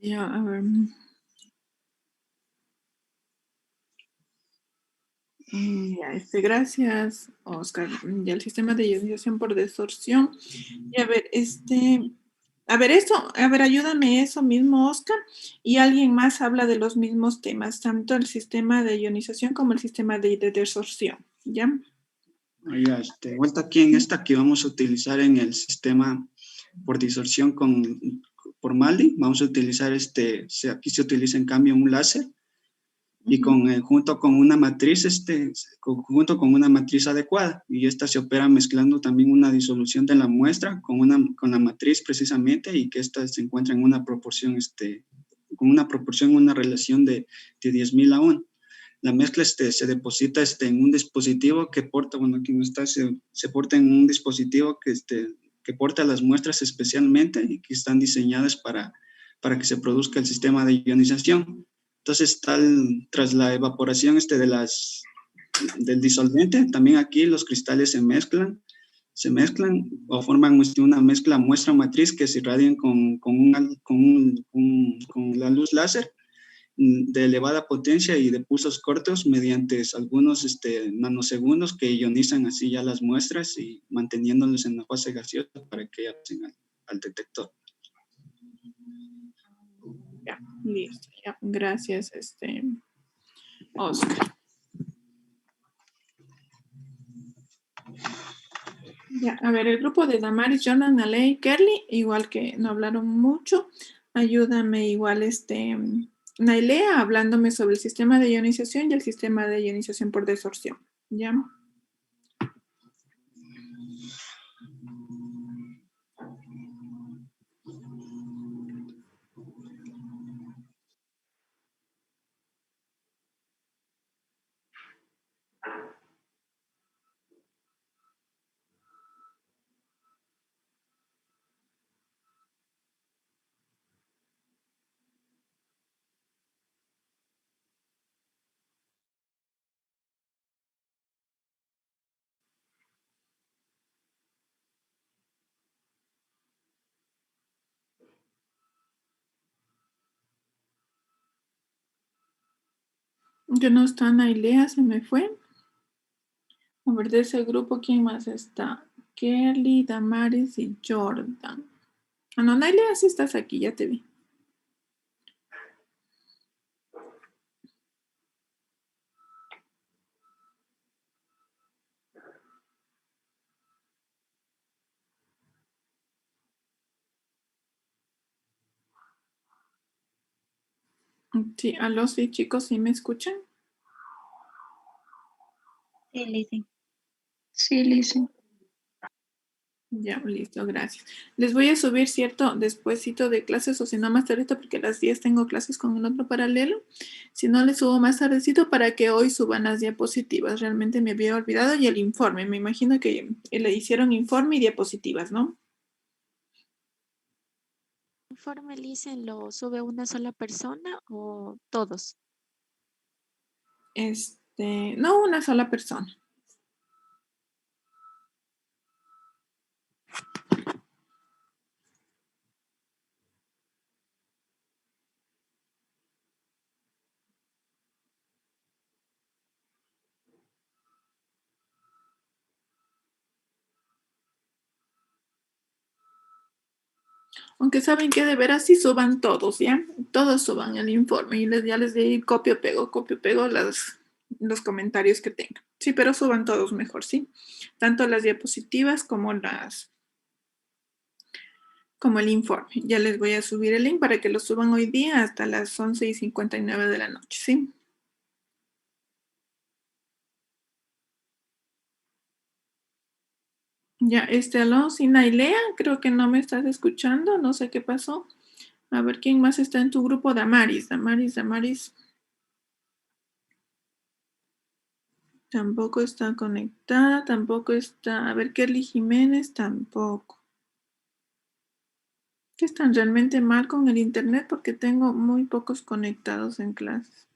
Ya, a ver. Ya, gracias, Oscar. Ya el sistema de ionización por desorción. Y a ver, ayúdame eso mismo, Oscar. Y alguien más habla de los mismos temas, tanto el sistema de ionización como el sistema de desorción. ¿Ya? Ya, vuelta aquí en esta que vamos a utilizar en el sistema por disorción por MALDI, vamos a utilizar aquí se utiliza en cambio un láser, y junto con una matriz, junto con una matriz adecuada, y esta se opera mezclando también una disolución de la muestra con la matriz precisamente, y que esta se encuentra en una proporción, una relación de 10.000 a 1. La mezcla se deposita en un dispositivo que porta, bueno, aquí no está, se porta en un dispositivo que porta las muestras especialmente y que están diseñadas para que se produzca el sistema de ionización. Entonces, tras la evaporación del disolvente, también aquí los cristales se mezclan o forman una mezcla muestra matriz que se irradian con la luz láser de elevada potencia y de pulsos cortos mediante algunos nanosegundos que ionizan así ya las muestras y manteniéndolos en la fase gaseosa para que pasen al detector. Ya, listo. Ya, gracias, Oscar. Ya, a ver, el grupo de Damaris, Jordan, Ale y Kerly, igual que no hablaron mucho, ayúdame igual Nailea hablándome sobre el sistema de ionización y el sistema de ionización por desorción. ¿Ya? Que no está Nailea, se me fue. A ver, de ese grupo, ¿quién más está? Kerly, Damaris y Jordan. Ah, no, Nailea, sí estás aquí, ya te vi. Sí, aló, sí, chicos, ¿sí me escuchan? Sí, Lizzy. Sí, Lizzy. Ya, listo, gracias. Les voy a subir, ¿cierto? Despuésito de clases, o si no más tardito, porque a las 10 tengo clases con el otro paralelo. Si no, les subo más tardecito para que hoy suban las diapositivas. Realmente me había olvidado, y el informe. Me imagino que le hicieron informe y diapositivas, ¿no? ¿Informe, Lizzy, lo sube una sola persona o todos? No una sola persona. Aunque saben que de veras sí suban todos, ¿ya? Todos suban el informe y ya les di copio, pego los comentarios que tengan. Sí, pero suban todos mejor, ¿sí? Tanto las diapositivas como el informe. Ya les voy a subir el link para que lo suban hoy día hasta las 11:59 de la noche, ¿sí? Ya, aló, Sinailea, creo que no me estás escuchando, no sé qué pasó. A ver, ¿quién más está en tu grupo? Damaris. Tampoco está conectada, tampoco está. A ver, Kelly Jiménez, tampoco. ¿Qué están realmente mal con el internet? Porque tengo muy pocos conectados en clases.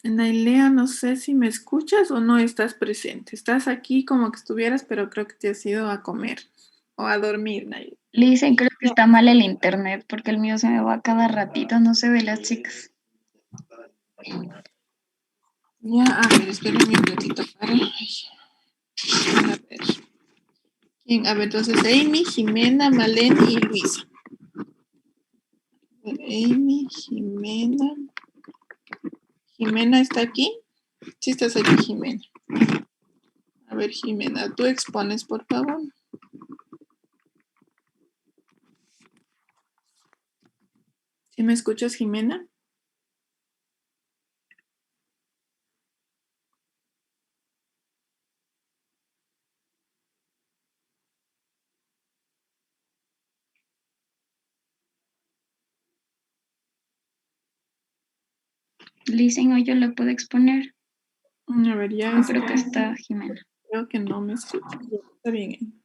Nailea, no sé si me escuchas o no estás presente. Estás aquí como que estuvieras, pero creo que te has ido a comer o a dormir, Nailea. Le dicen, creo que está mal el internet porque el mío se me va cada ratito, no se ve las chicas. Ya, a ver, espérenme un ratito para. A ver. ¿Quién? A ver, entonces Amy, Jimena, Maleni y Luisa. A ver, Amy, Jimena. ¿Jimena está aquí? Sí, estás aquí, Jimena. A ver, Jimena, tú expones, por favor. ¿Sí me escuchas, Jimena? Le dicen, hoy yo lo puedo exponer. A ver, ya. No, creo que está Jimena. Creo que no me escucha. Ya, está bien.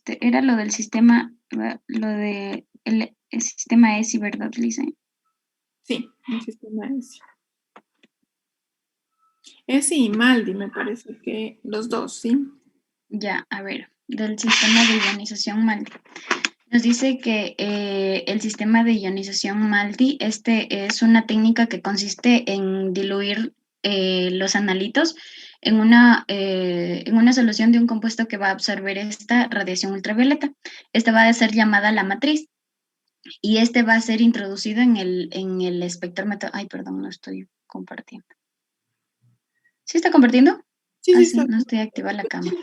Era lo del sistema, lo de el sistema ESI, ¿verdad, Lisa? Sí, el sistema ESI. ESI y Maldi, me parece que los dos, ¿sí? Ya, a ver, del sistema de ionización Maldi. Nos dice que el sistema de ionización Maldi, es una técnica que consiste en diluir los analitos en una solución de un compuesto que va a absorber esta radiación ultravioleta. Esta va a ser llamada la matriz y va a ser introducido en el espectrómetro. Ay, perdón, no estoy compartiendo. ¿Sí está compartiendo? Sí, sí, sí, no estoy activa la cámara.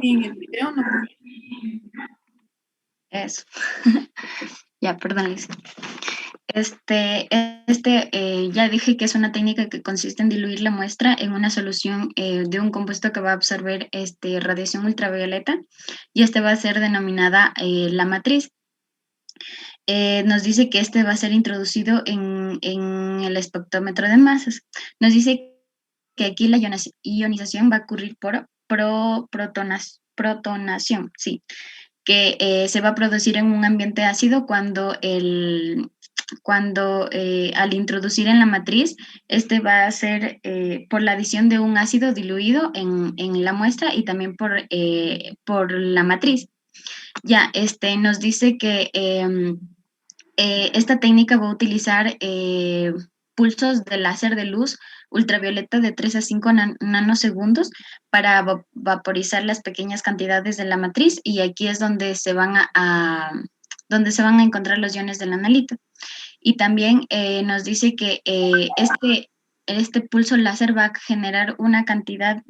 En el video no. Eso. Ya, perdón, Lisa. Ya dije que es una técnica que consiste en diluir la muestra en una solución de un compuesto que va a absorber radiación ultravioleta y va a ser denominada la matriz. Nos dice que va a ser introducido en el espectrómetro de masas. Nos dice que aquí la ionización va a ocurrir por protonación, sí, que se va a producir en un ambiente ácido cuando al introducir en la matriz, va a ser por la adición de un ácido diluido en la muestra y también por la matriz. Ya, nos dice que esta técnica va a utilizar pulsos de láser de luz ultravioleta de 3 a 5 nanosegundos para vaporizar las pequeñas cantidades de la matriz y aquí es donde se van a encontrar los iones del analito. Y también nos dice que este pulso láser va a generar una cantidades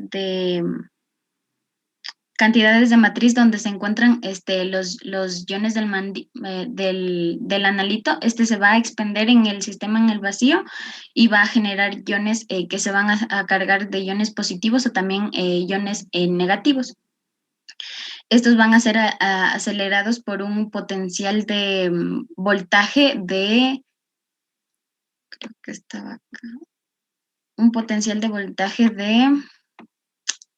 de matriz donde se encuentran los iones del analito. Se va a expender en el sistema en el vacío y va a generar iones que se van a cargar de iones positivos o también iones negativos. Estos van a ser acelerados por un potencial de voltaje de, creo que estaba acá, un potencial de voltaje de,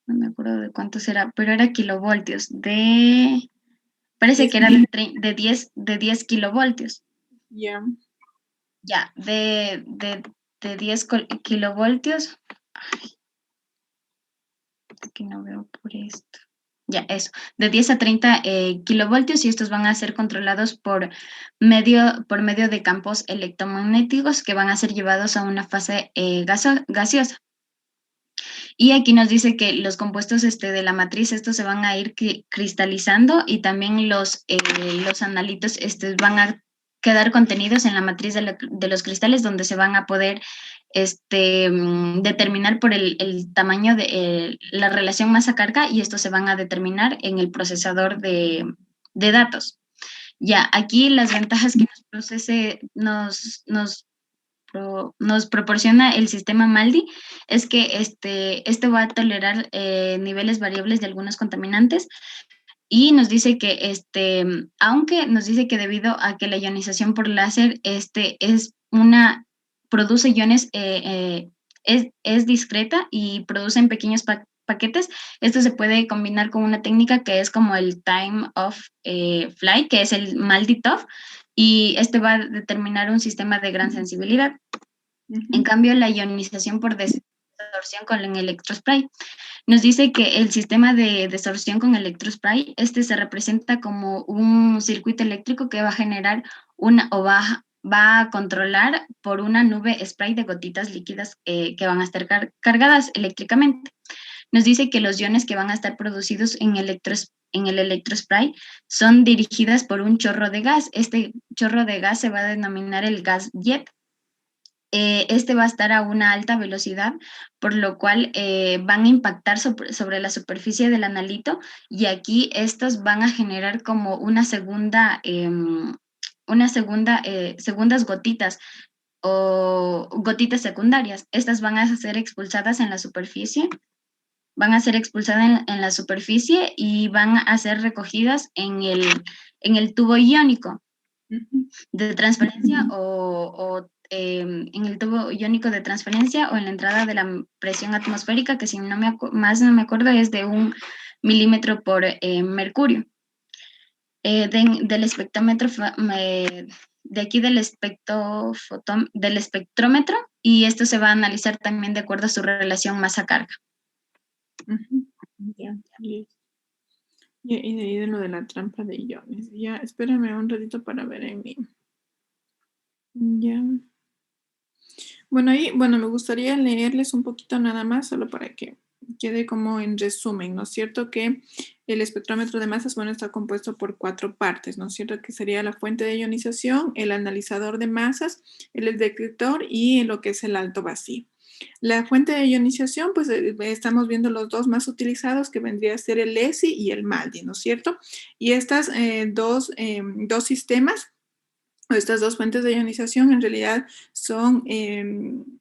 no me acuerdo de cuánto será, pero era kilovoltios, parece que era de 10 kilovoltios. Ya. Ya, de 10 kilovoltios. Ay, aquí no veo por esto. Ya, eso, de 10 a 30 kilovoltios y estos van a ser controlados por medio de campos electromagnéticos que van a ser llevados a una fase gaseosa. Y aquí nos dice que los compuestos de la matriz, estos se van a ir cristalizando y también los analitos van a quedar contenidos en la matriz de los cristales donde se van a poder determinar por el tamaño de la relación masa-carga y estos se van a determinar en el procesador de datos. Ya, aquí las ventajas que nos proporciona el sistema MALDI es que este va a tolerar niveles variables de algunos contaminantes y nos dice que aunque nos dice que debido a que la ionización por láser produce iones, es discreta y produce en pequeños paquetes, esto se puede combinar con una técnica que es como el time of flight, que es el MALDI-TOF, y va a determinar un sistema de gran sensibilidad. En cambio, la ionización por desorción con el electrospray nos dice que el sistema de desorción con electrospray, se representa como un circuito eléctrico que va a generar va a controlar por una nube spray de gotitas líquidas que van a estar cargadas eléctricamente. Nos dice que los iones que van a estar producidos en el electrospray son dirigidas por un chorro de gas. Este chorro de gas se va a denominar el gas jet. Va a estar a una alta velocidad, por lo cual van a impactar sobre la superficie del analito y aquí estos van a generar como segundas gotitas o gotitas secundarias. Estas van a ser expulsadas en la superficie. Van a ser expulsadas en la superficie y van a ser recogidas en el tubo iónico de transferencia en el tubo iónico de transferencia o en la entrada de la presión atmosférica, que si no me acuerdo es de 1 milímetro por mercurio. Del espectrómetro, de aquí del espectrómetro, y esto se va a analizar también de acuerdo a su relación masa-carga. Ya, y de ahí de lo de la trampa de iones. Ya, espérame un ratito para ver en mi... Ya. Bueno, me gustaría leerles un poquito nada más, solo para que quede como en resumen, ¿no es cierto? Que el espectrómetro de masas, está compuesto por 4 partes, ¿no es cierto? Que sería la fuente de ionización, el analizador de masas, el detector y lo que es el alto vacío. La fuente de ionización, pues estamos viendo los dos más utilizados, que vendría a ser el ESI y el MALDI, ¿no es cierto? Y estas dos sistemas, estas dos fuentes de ionización en realidad son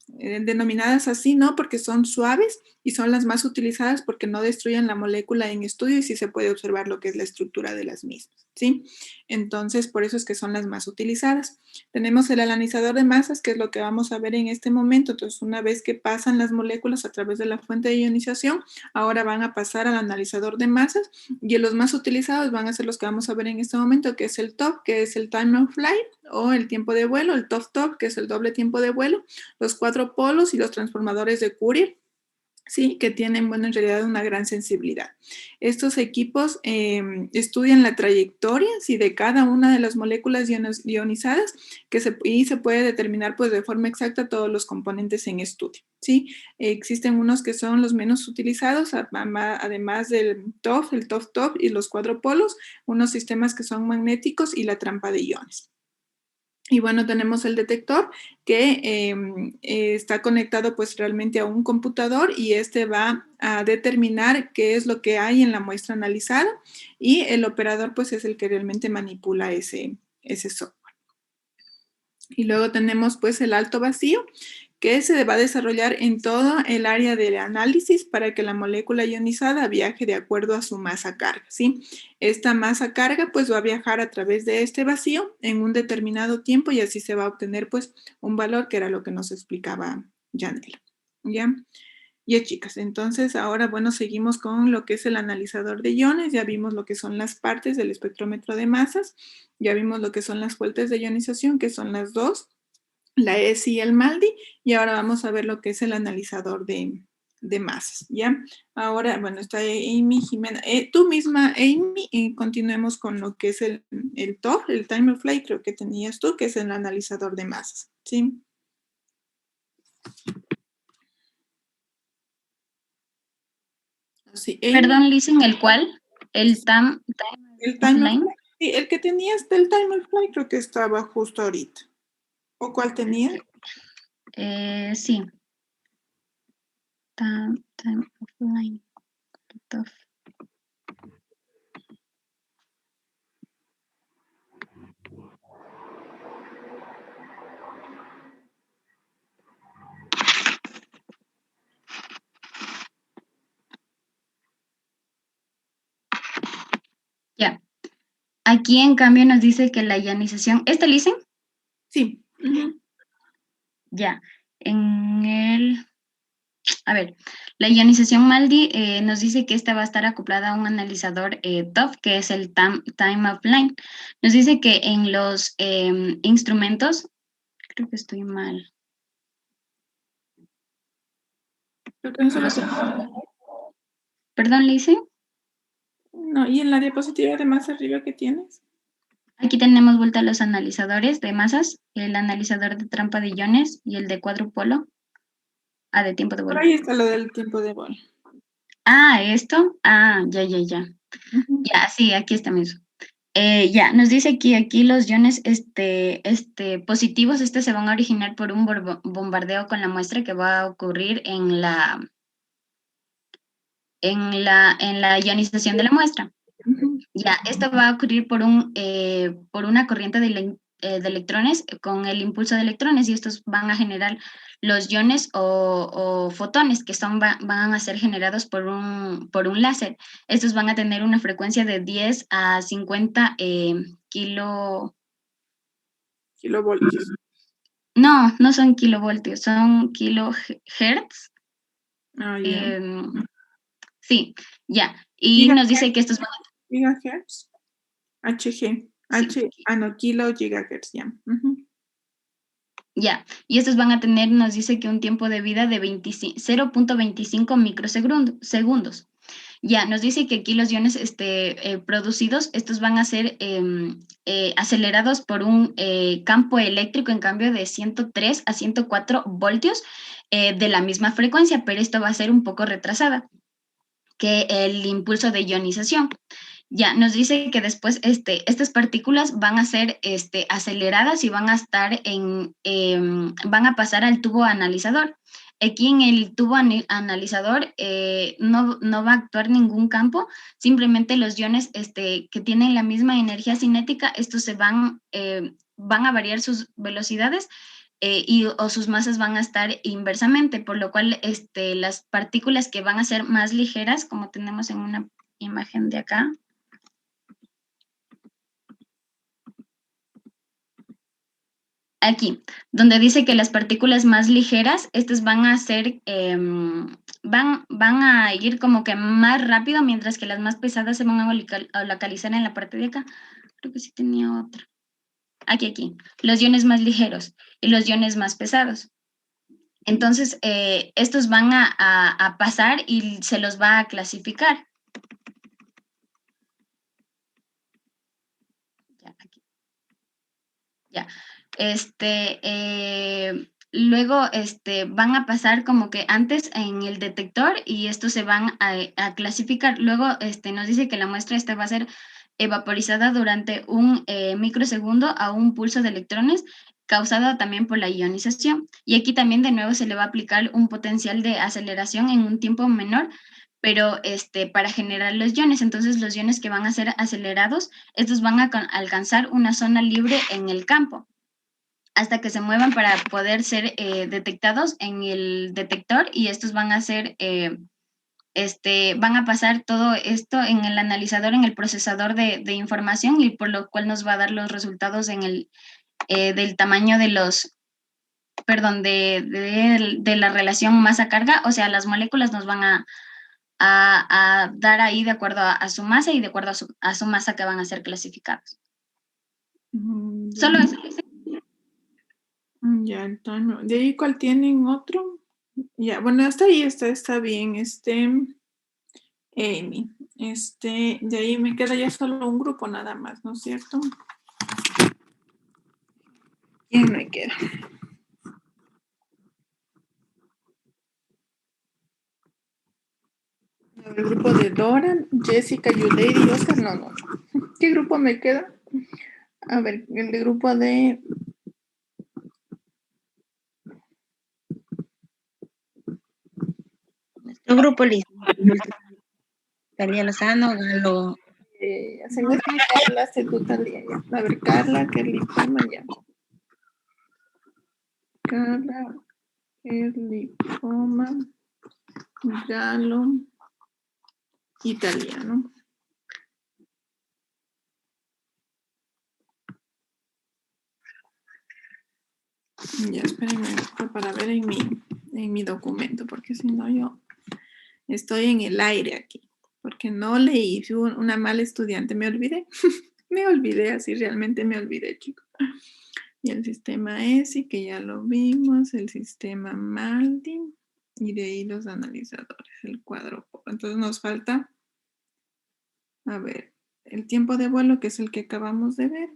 denominadas así, ¿no? Porque son suaves y son las más utilizadas porque no destruyen la molécula en estudio y sí se puede observar lo que es la estructura de las mismas, ¿sí? Entonces, por eso es que son las más utilizadas. Tenemos el analizador de masas, que es lo que vamos a ver en este momento. Entonces, una vez que pasan las moléculas a través de la fuente de ionización, ahora van a pasar al analizador de masas y los más utilizados van a ser los que vamos a ver en este momento, que es el TOF, que es el time of flight, o el tiempo de vuelo, el TOF-TOF, que es el doble tiempo de vuelo, los 4 polos y los transformadores de Curie, sí, que tienen, en realidad una gran sensibilidad. Estos equipos estudian la trayectoria, sí, de cada una de las moléculas ionizadas y se puede determinar, pues, de forma exacta todos los componentes en estudio, sí. Existen unos que son los menos utilizados, además del TOF, el TOF-TOF y los 4 polos, unos sistemas que son magnéticos y la trampa de iones. Y bueno, tenemos el detector que está conectado pues realmente a un computador y va a determinar qué es lo que hay en la muestra analizada y el operador pues es el que realmente manipula ese software. Y luego tenemos pues el alto vacío, que se va a desarrollar en todo el área del análisis para que la molécula ionizada viaje de acuerdo a su masa-carga, ¿sí? Esta masa-carga pues va a viajar a través de este vacío en un determinado tiempo y así se va a obtener pues un valor, que era lo que nos explicaba Janela, ¿ya? Ya, chicas, entonces ahora, bueno, seguimos con lo que es el analizador de iones. Ya vimos lo que son las partes del espectrómetro de masas, ya vimos lo que son las fuentes de ionización, que son las dos, la ESI y el MALDI, y ahora vamos a ver lo que es el analizador de masas, ¿ya? Ahora, bueno, está Amy, Jimena. Tú misma, Amy, continuemos con lo que es el TOF, el Time of Flight, creo que tenías tú, que es el analizador de masas, ¿sí? Sí, Perdón, Listen, ¿el cuál? El time el time of offline. flight. Sí, el que tenías del time of flight creo que estaba justo ahorita. ¿O cuál tenía? Sí. Time offline. Ya. Aquí en cambio nos dice que la ionización, ¿este Listen? Sí. Ya. A ver, la ionización MALDI nos dice que esta va a estar acoplada a un analizador TOF, que es el time offline. Nos dice que en los instrumentos, creo que estoy mal. Creo que no se lo tengo. Perdón, Listen. No, y en la diapositiva de más arriba que tienes. Aquí tenemos vuelta los analizadores de masas, el analizador de trampa de iones y el de cuadrupolo. De tiempo de Por vuelo. ahí está lo del tiempo de vuelo. Esto. Ya. Ya, sí, aquí está mismo. Ya, nos dice aquí los iones positivos, se van a originar por un bombardeo con la muestra que va a ocurrir en la ionización de la muestra. Ya, esto va a ocurrir por una corriente de electrones con el impulso de electrones, y estos van a generar los iones o fotones que van a ser generados por un láser. Estos van a tener una frecuencia de 10 a 50 Kilovoltios. No son kilovoltios, son kilohertz. Ya. Sí, ya. Y nos dice que estos van a... Gigahertz. HG. Sí. Kilo gigahertz, ya. Ya, y estos van a tener, nos dice que un tiempo de vida de 0.25 microsegundos. Ya, nos dice que aquí los iones producidos, estos van a ser acelerados por un campo eléctrico en cambio de 103 a 104 voltios de la misma frecuencia, pero esto va a ser un poco retrasada que el impulso de ionización. Ya, nos dice que después estas partículas van a ser aceleradas y van a estar van a pasar al tubo analizador. Aquí en el tubo analizador no va a actuar ningún campo, simplemente los iones que tienen la misma energía cinética, estos van a variar sus velocidades o sus masas van a estar inversamente, por lo cual las partículas que van a ser más ligeras, como tenemos en una imagen de acá, aquí, donde dice que las partículas más ligeras, estas van a ser, van a ir como que más rápido, mientras que las más pesadas se van a localizar en la parte de acá. Creo que sí tenía otra. Aquí. Los iones más ligeros y los iones más pesados. Entonces, estos van a pasar y se los va a clasificar. Ya, aquí. Ya. Luego van a pasar como que antes en el detector y estos se van a clasificar. Luego nos dice que la muestra va a ser evaporizada durante un microsegundo a un pulso de electrones causado también por la ionización. Y aquí también de nuevo se le va a aplicar un potencial de aceleración en un tiempo menor, pero para generar los iones. Entonces los iones que van a ser acelerados, estos van a alcanzar una zona libre en el campo hasta que se muevan para poder ser detectados en el detector, y estos van a ser, van a pasar todo esto en el analizador, en el procesador de información, y por lo cual nos va a dar los resultados en del tamaño de de la relación masa-carga, o sea, las moléculas nos van a dar ahí de acuerdo a su masa y de acuerdo a su masa que van a ser clasificados. Solo eso. Ya, entonces, ¿de ahí cuál tienen otro? Ya, bueno, hasta ahí está bien, Amy. De ahí me queda ya solo un grupo nada más, ¿no es cierto? ¿Quién me queda? El grupo de Dora, Jessica, Yuleiri y Oscar. No, no. ¿Qué grupo me queda? A ver, el de grupo de... Nuestro grupo listo. Talía Lozano, Galo. Seguro que ya hablaste tú, Talía, ya. A ver, Carla, Kerly Poma, ya. Carla, Kerly Poma, Galo, italiano. Ya, espérenme para ver en mi documento, porque si no yo estoy en el aire aquí, porque no leí, fui una mala estudiante, me olvidé, me olvidé, así realmente me olvidé, chicos. Y el sistema ESI, que ya lo vimos, el sistema MALDI, y de ahí los analizadores, el cuadro. Entonces nos falta, a ver, el tiempo de vuelo, que es el que acabamos de ver.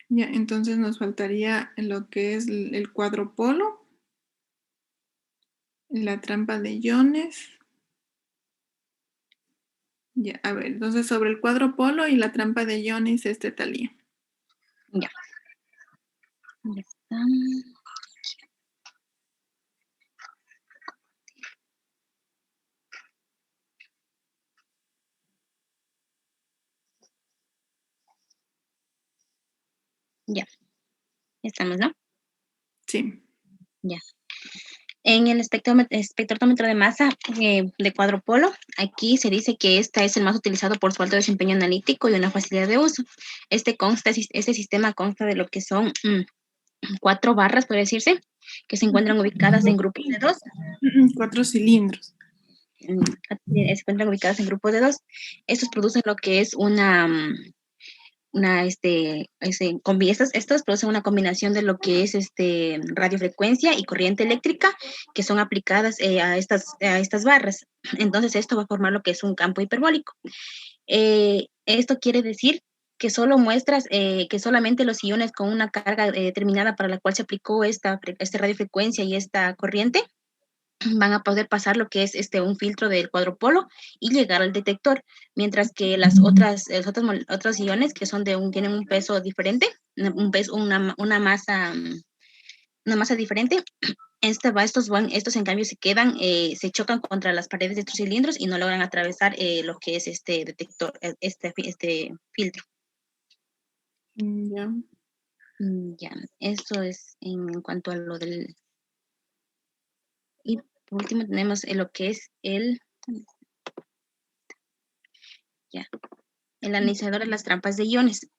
Ya, entonces nos faltaría lo que es el cuadropolo, la trampa de iones. Ya, a ver, entonces sobre el cuadropolo y la trampa de iones, Talía. Ya. ¿Dónde está? Ya. Estamos, ¿no? Sí. Ya. En el espectrómetro de masa de cuadropolo, aquí se dice que este es el más utilizado por su alto desempeño analítico y una facilidad de uso. Este sistema consta de lo que son 4 barras, puede decirse, que se encuentran ubicadas en grupos de 2. 4 cilindros. Se encuentran ubicadas en grupos de 2. Estos producen lo que es estos producen una combinación de lo que es radiofrecuencia y corriente eléctrica que son aplicadas a estas barras. Entonces esto va a formar lo que es un campo hiperbólico. Esto quiere decir que solo muestras que solamente los iones con una carga determinada para la cual se aplicó esta radiofrecuencia y esta corriente van a poder pasar lo que es un filtro del cuadropolo y llegar al detector, mientras que los otros iones que tienen un peso diferente, una masa diferente, estos en cambio se quedan, se chocan contra las paredes de estos cilindros y no logran atravesar lo que es este detector, este filtro. Ya. Ya, eso es en cuanto a lo del... Y por último tenemos lo que es el analizador de las trampas de iones.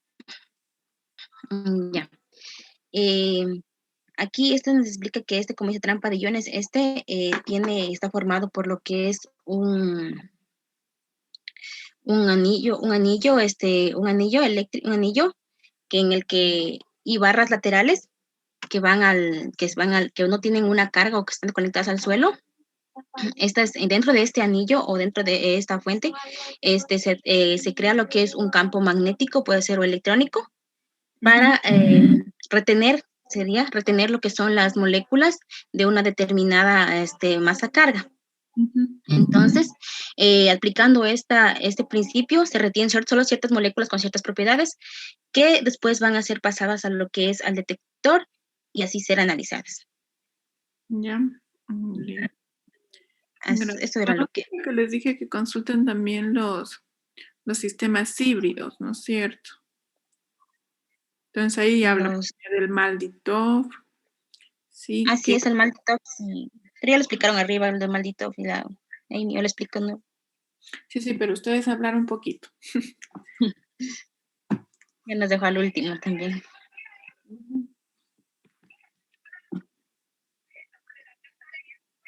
Ya. Aquí esto nos explica que como dice trampa de iones, está formado por lo que es un anillo eléctrico, un anillo y barras laterales que no tienen una carga o que están conectadas al suelo. Dentro de este anillo o dentro de esta fuente, se crea lo que es un campo magnético, puede ser o electrónico, para retener lo que son las moléculas de una determinada masa carga. Entonces, aplicando este principio, se retienen solo ciertas moléculas con ciertas propiedades que después van a ser pasadas a lo que es al detector y así ser analizadas. Ya. Esto era lo que... Les dije que consulten también los sistemas híbridos, ¿no es cierto? Entonces ahí habla del Malditov. Sí, así es el Malditov, sí. Pero ya lo explicaron arriba, el del Malditov y ahí yo lo explico, ¿no? Sí, pero ustedes hablaron un poquito. Ya nos dejó al último también.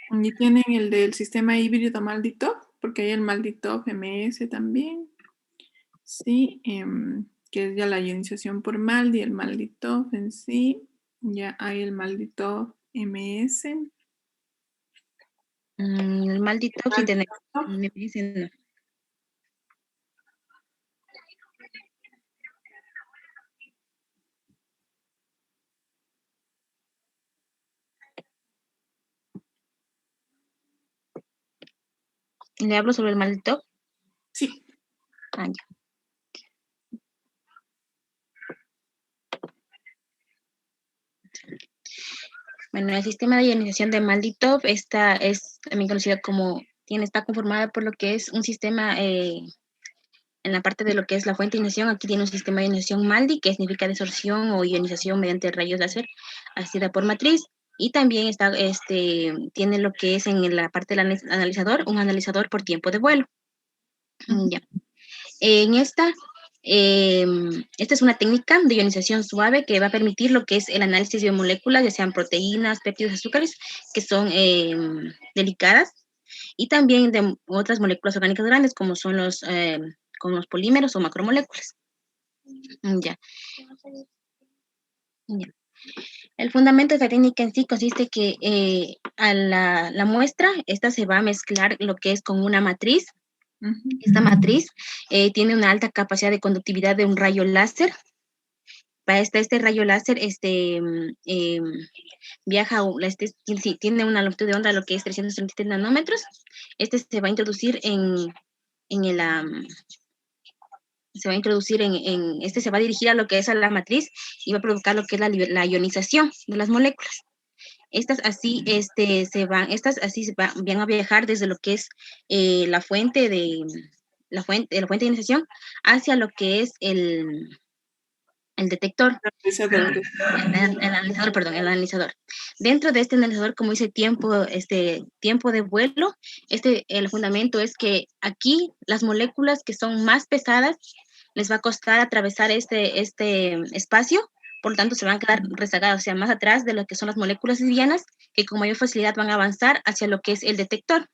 Y tienen el del sistema híbrido Malditov, porque hay el Malditov MS también. Sí, que es ya la ionización por Maldi, el Malditov en sí. Ya hay el Malditov MS. El Malditov sí tenemos. MS no. ¿Le hablo sobre el Malditop? Sí. Ah, ya. Bueno, el sistema de ionización de Malditop, esta es también conocida como, está conformada por lo que es un sistema, en la parte de lo que es la fuente de ionización, aquí tiene un sistema de ionización MALDI, que significa desorción o ionización mediante rayos láser asistida por matriz, y también está, tiene lo que es en la parte del analizador, un analizador por tiempo de vuelo. Ya. En esta es una técnica de ionización suave que va a permitir lo que es el análisis de moléculas, ya sean proteínas, péptidos, azúcares, que son delicadas, y también de otras moléculas orgánicas grandes, como son los polímeros o macromoléculas. Ya. Ya. El fundamento de esta técnica en sí consiste que a la muestra, esta se va a mezclar lo que es con una matriz. Esta matriz tiene una alta capacidad de conductividad de un rayo láser. Para este rayo láser viaja, tiene una longitud de onda lo que es 333 nanómetros. Este se va a introducir se va a dirigir a lo que es a la matriz y va a provocar lo que es la ionización de las moléculas. Estas así van a viajar desde lo que es la fuente de ionización hacia lo que es el detector. El analizador. Dentro de este analizador, como dice tiempo de vuelo, el fundamento es que aquí las moléculas que son más pesadas les va a costar atravesar este espacio, por lo tanto se van a quedar rezagadas, o sea, más atrás de lo que son las moléculas livianas, que con mayor facilidad van a avanzar hacia lo que es el detector.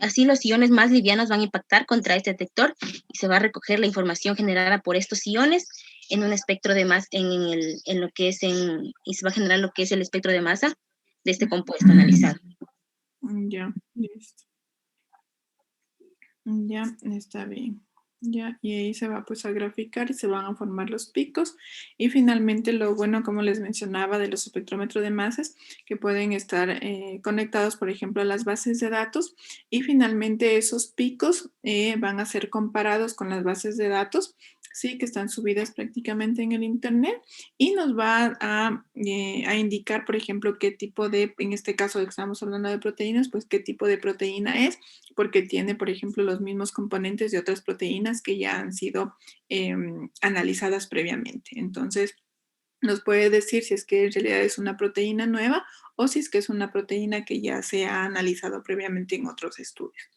Así los iones más livianos van a impactar contra este detector y se va a recoger la información generada por estos iones en un espectro de masa, y se va a generar lo que es el espectro de masa de este compuesto analizado. Ya, listo. Ya, está bien. Ya, y ahí se va pues a graficar y se van a formar los picos. Y finalmente lo bueno, como les mencionaba, de los espectrómetros de masas, que pueden estar conectados, por ejemplo, a las bases de datos. Y finalmente esos picos van a ser comparados con las bases de datos, sí, que están subidas prácticamente en el internet, y nos va a indicar, por ejemplo, qué tipo en este caso estamos hablando de proteínas, pues qué tipo de proteína es, porque tiene, por ejemplo, los mismos componentes de otras proteínas que ya han sido analizadas previamente. Entonces, nos puede decir si es que en realidad es una proteína nueva o si es que es una proteína que ya se ha analizado previamente en otros estudios.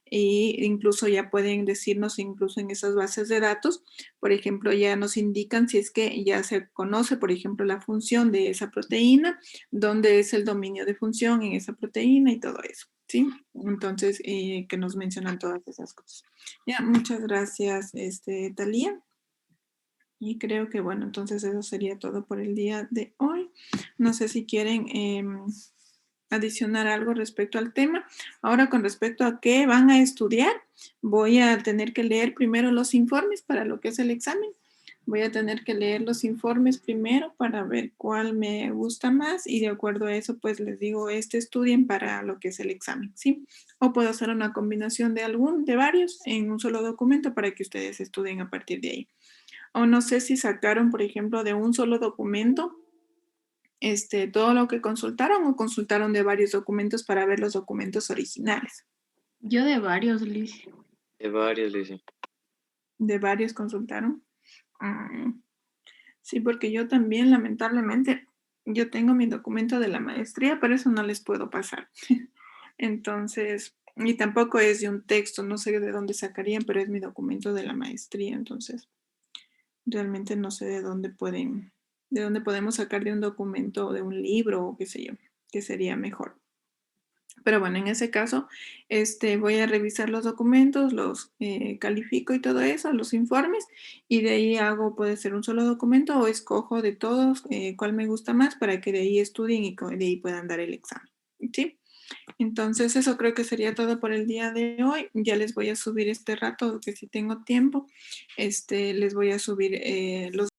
E incluso ya pueden decirnos, incluso en esas bases de datos, por ejemplo, ya nos indican si es que ya se conoce, por ejemplo, la función de esa proteína, dónde es el dominio de función en esa proteína y todo eso, ¿sí? Entonces, que nos mencionan todas esas cosas. Ya, muchas gracias, Thalía. Y creo que, bueno, entonces eso sería todo por el día de hoy. No sé si quieren adicionar algo respecto al tema. Ahora, con respecto a qué van a estudiar, voy a tener que leer primero los informes para lo que es el examen. Voy a tener que leer los informes primero para ver cuál me gusta más y de acuerdo a eso, pues les digo, estudien para lo que es el examen, ¿sí? O puedo hacer una combinación de varios en un solo documento para que ustedes estudien a partir de ahí. O no sé si sacaron, por ejemplo, de un solo documento todo lo que consultaron o consultaron de varios documentos para ver los documentos originales. Yo de varios, Liz. De varios, Liz. ¿De varios consultaron? Sí, porque yo también, lamentablemente, yo tengo mi documento de la maestría, pero eso no les puedo pasar. Entonces, y tampoco es de un texto, no sé de dónde sacarían, pero es mi documento de la maestría, entonces realmente no sé de dónde podemos sacar de un documento o de un libro o qué sé yo, que sería mejor. Pero bueno, en ese caso, voy a revisar los documentos, los califico y todo eso, los informes, y de ahí puede ser un solo documento o escojo de todos cuál me gusta más para que de ahí estudien y de ahí puedan dar el examen, ¿sí? Entonces, eso creo que sería todo por el día de hoy. Ya les voy a subir este rato, que si tengo tiempo, les voy a subir los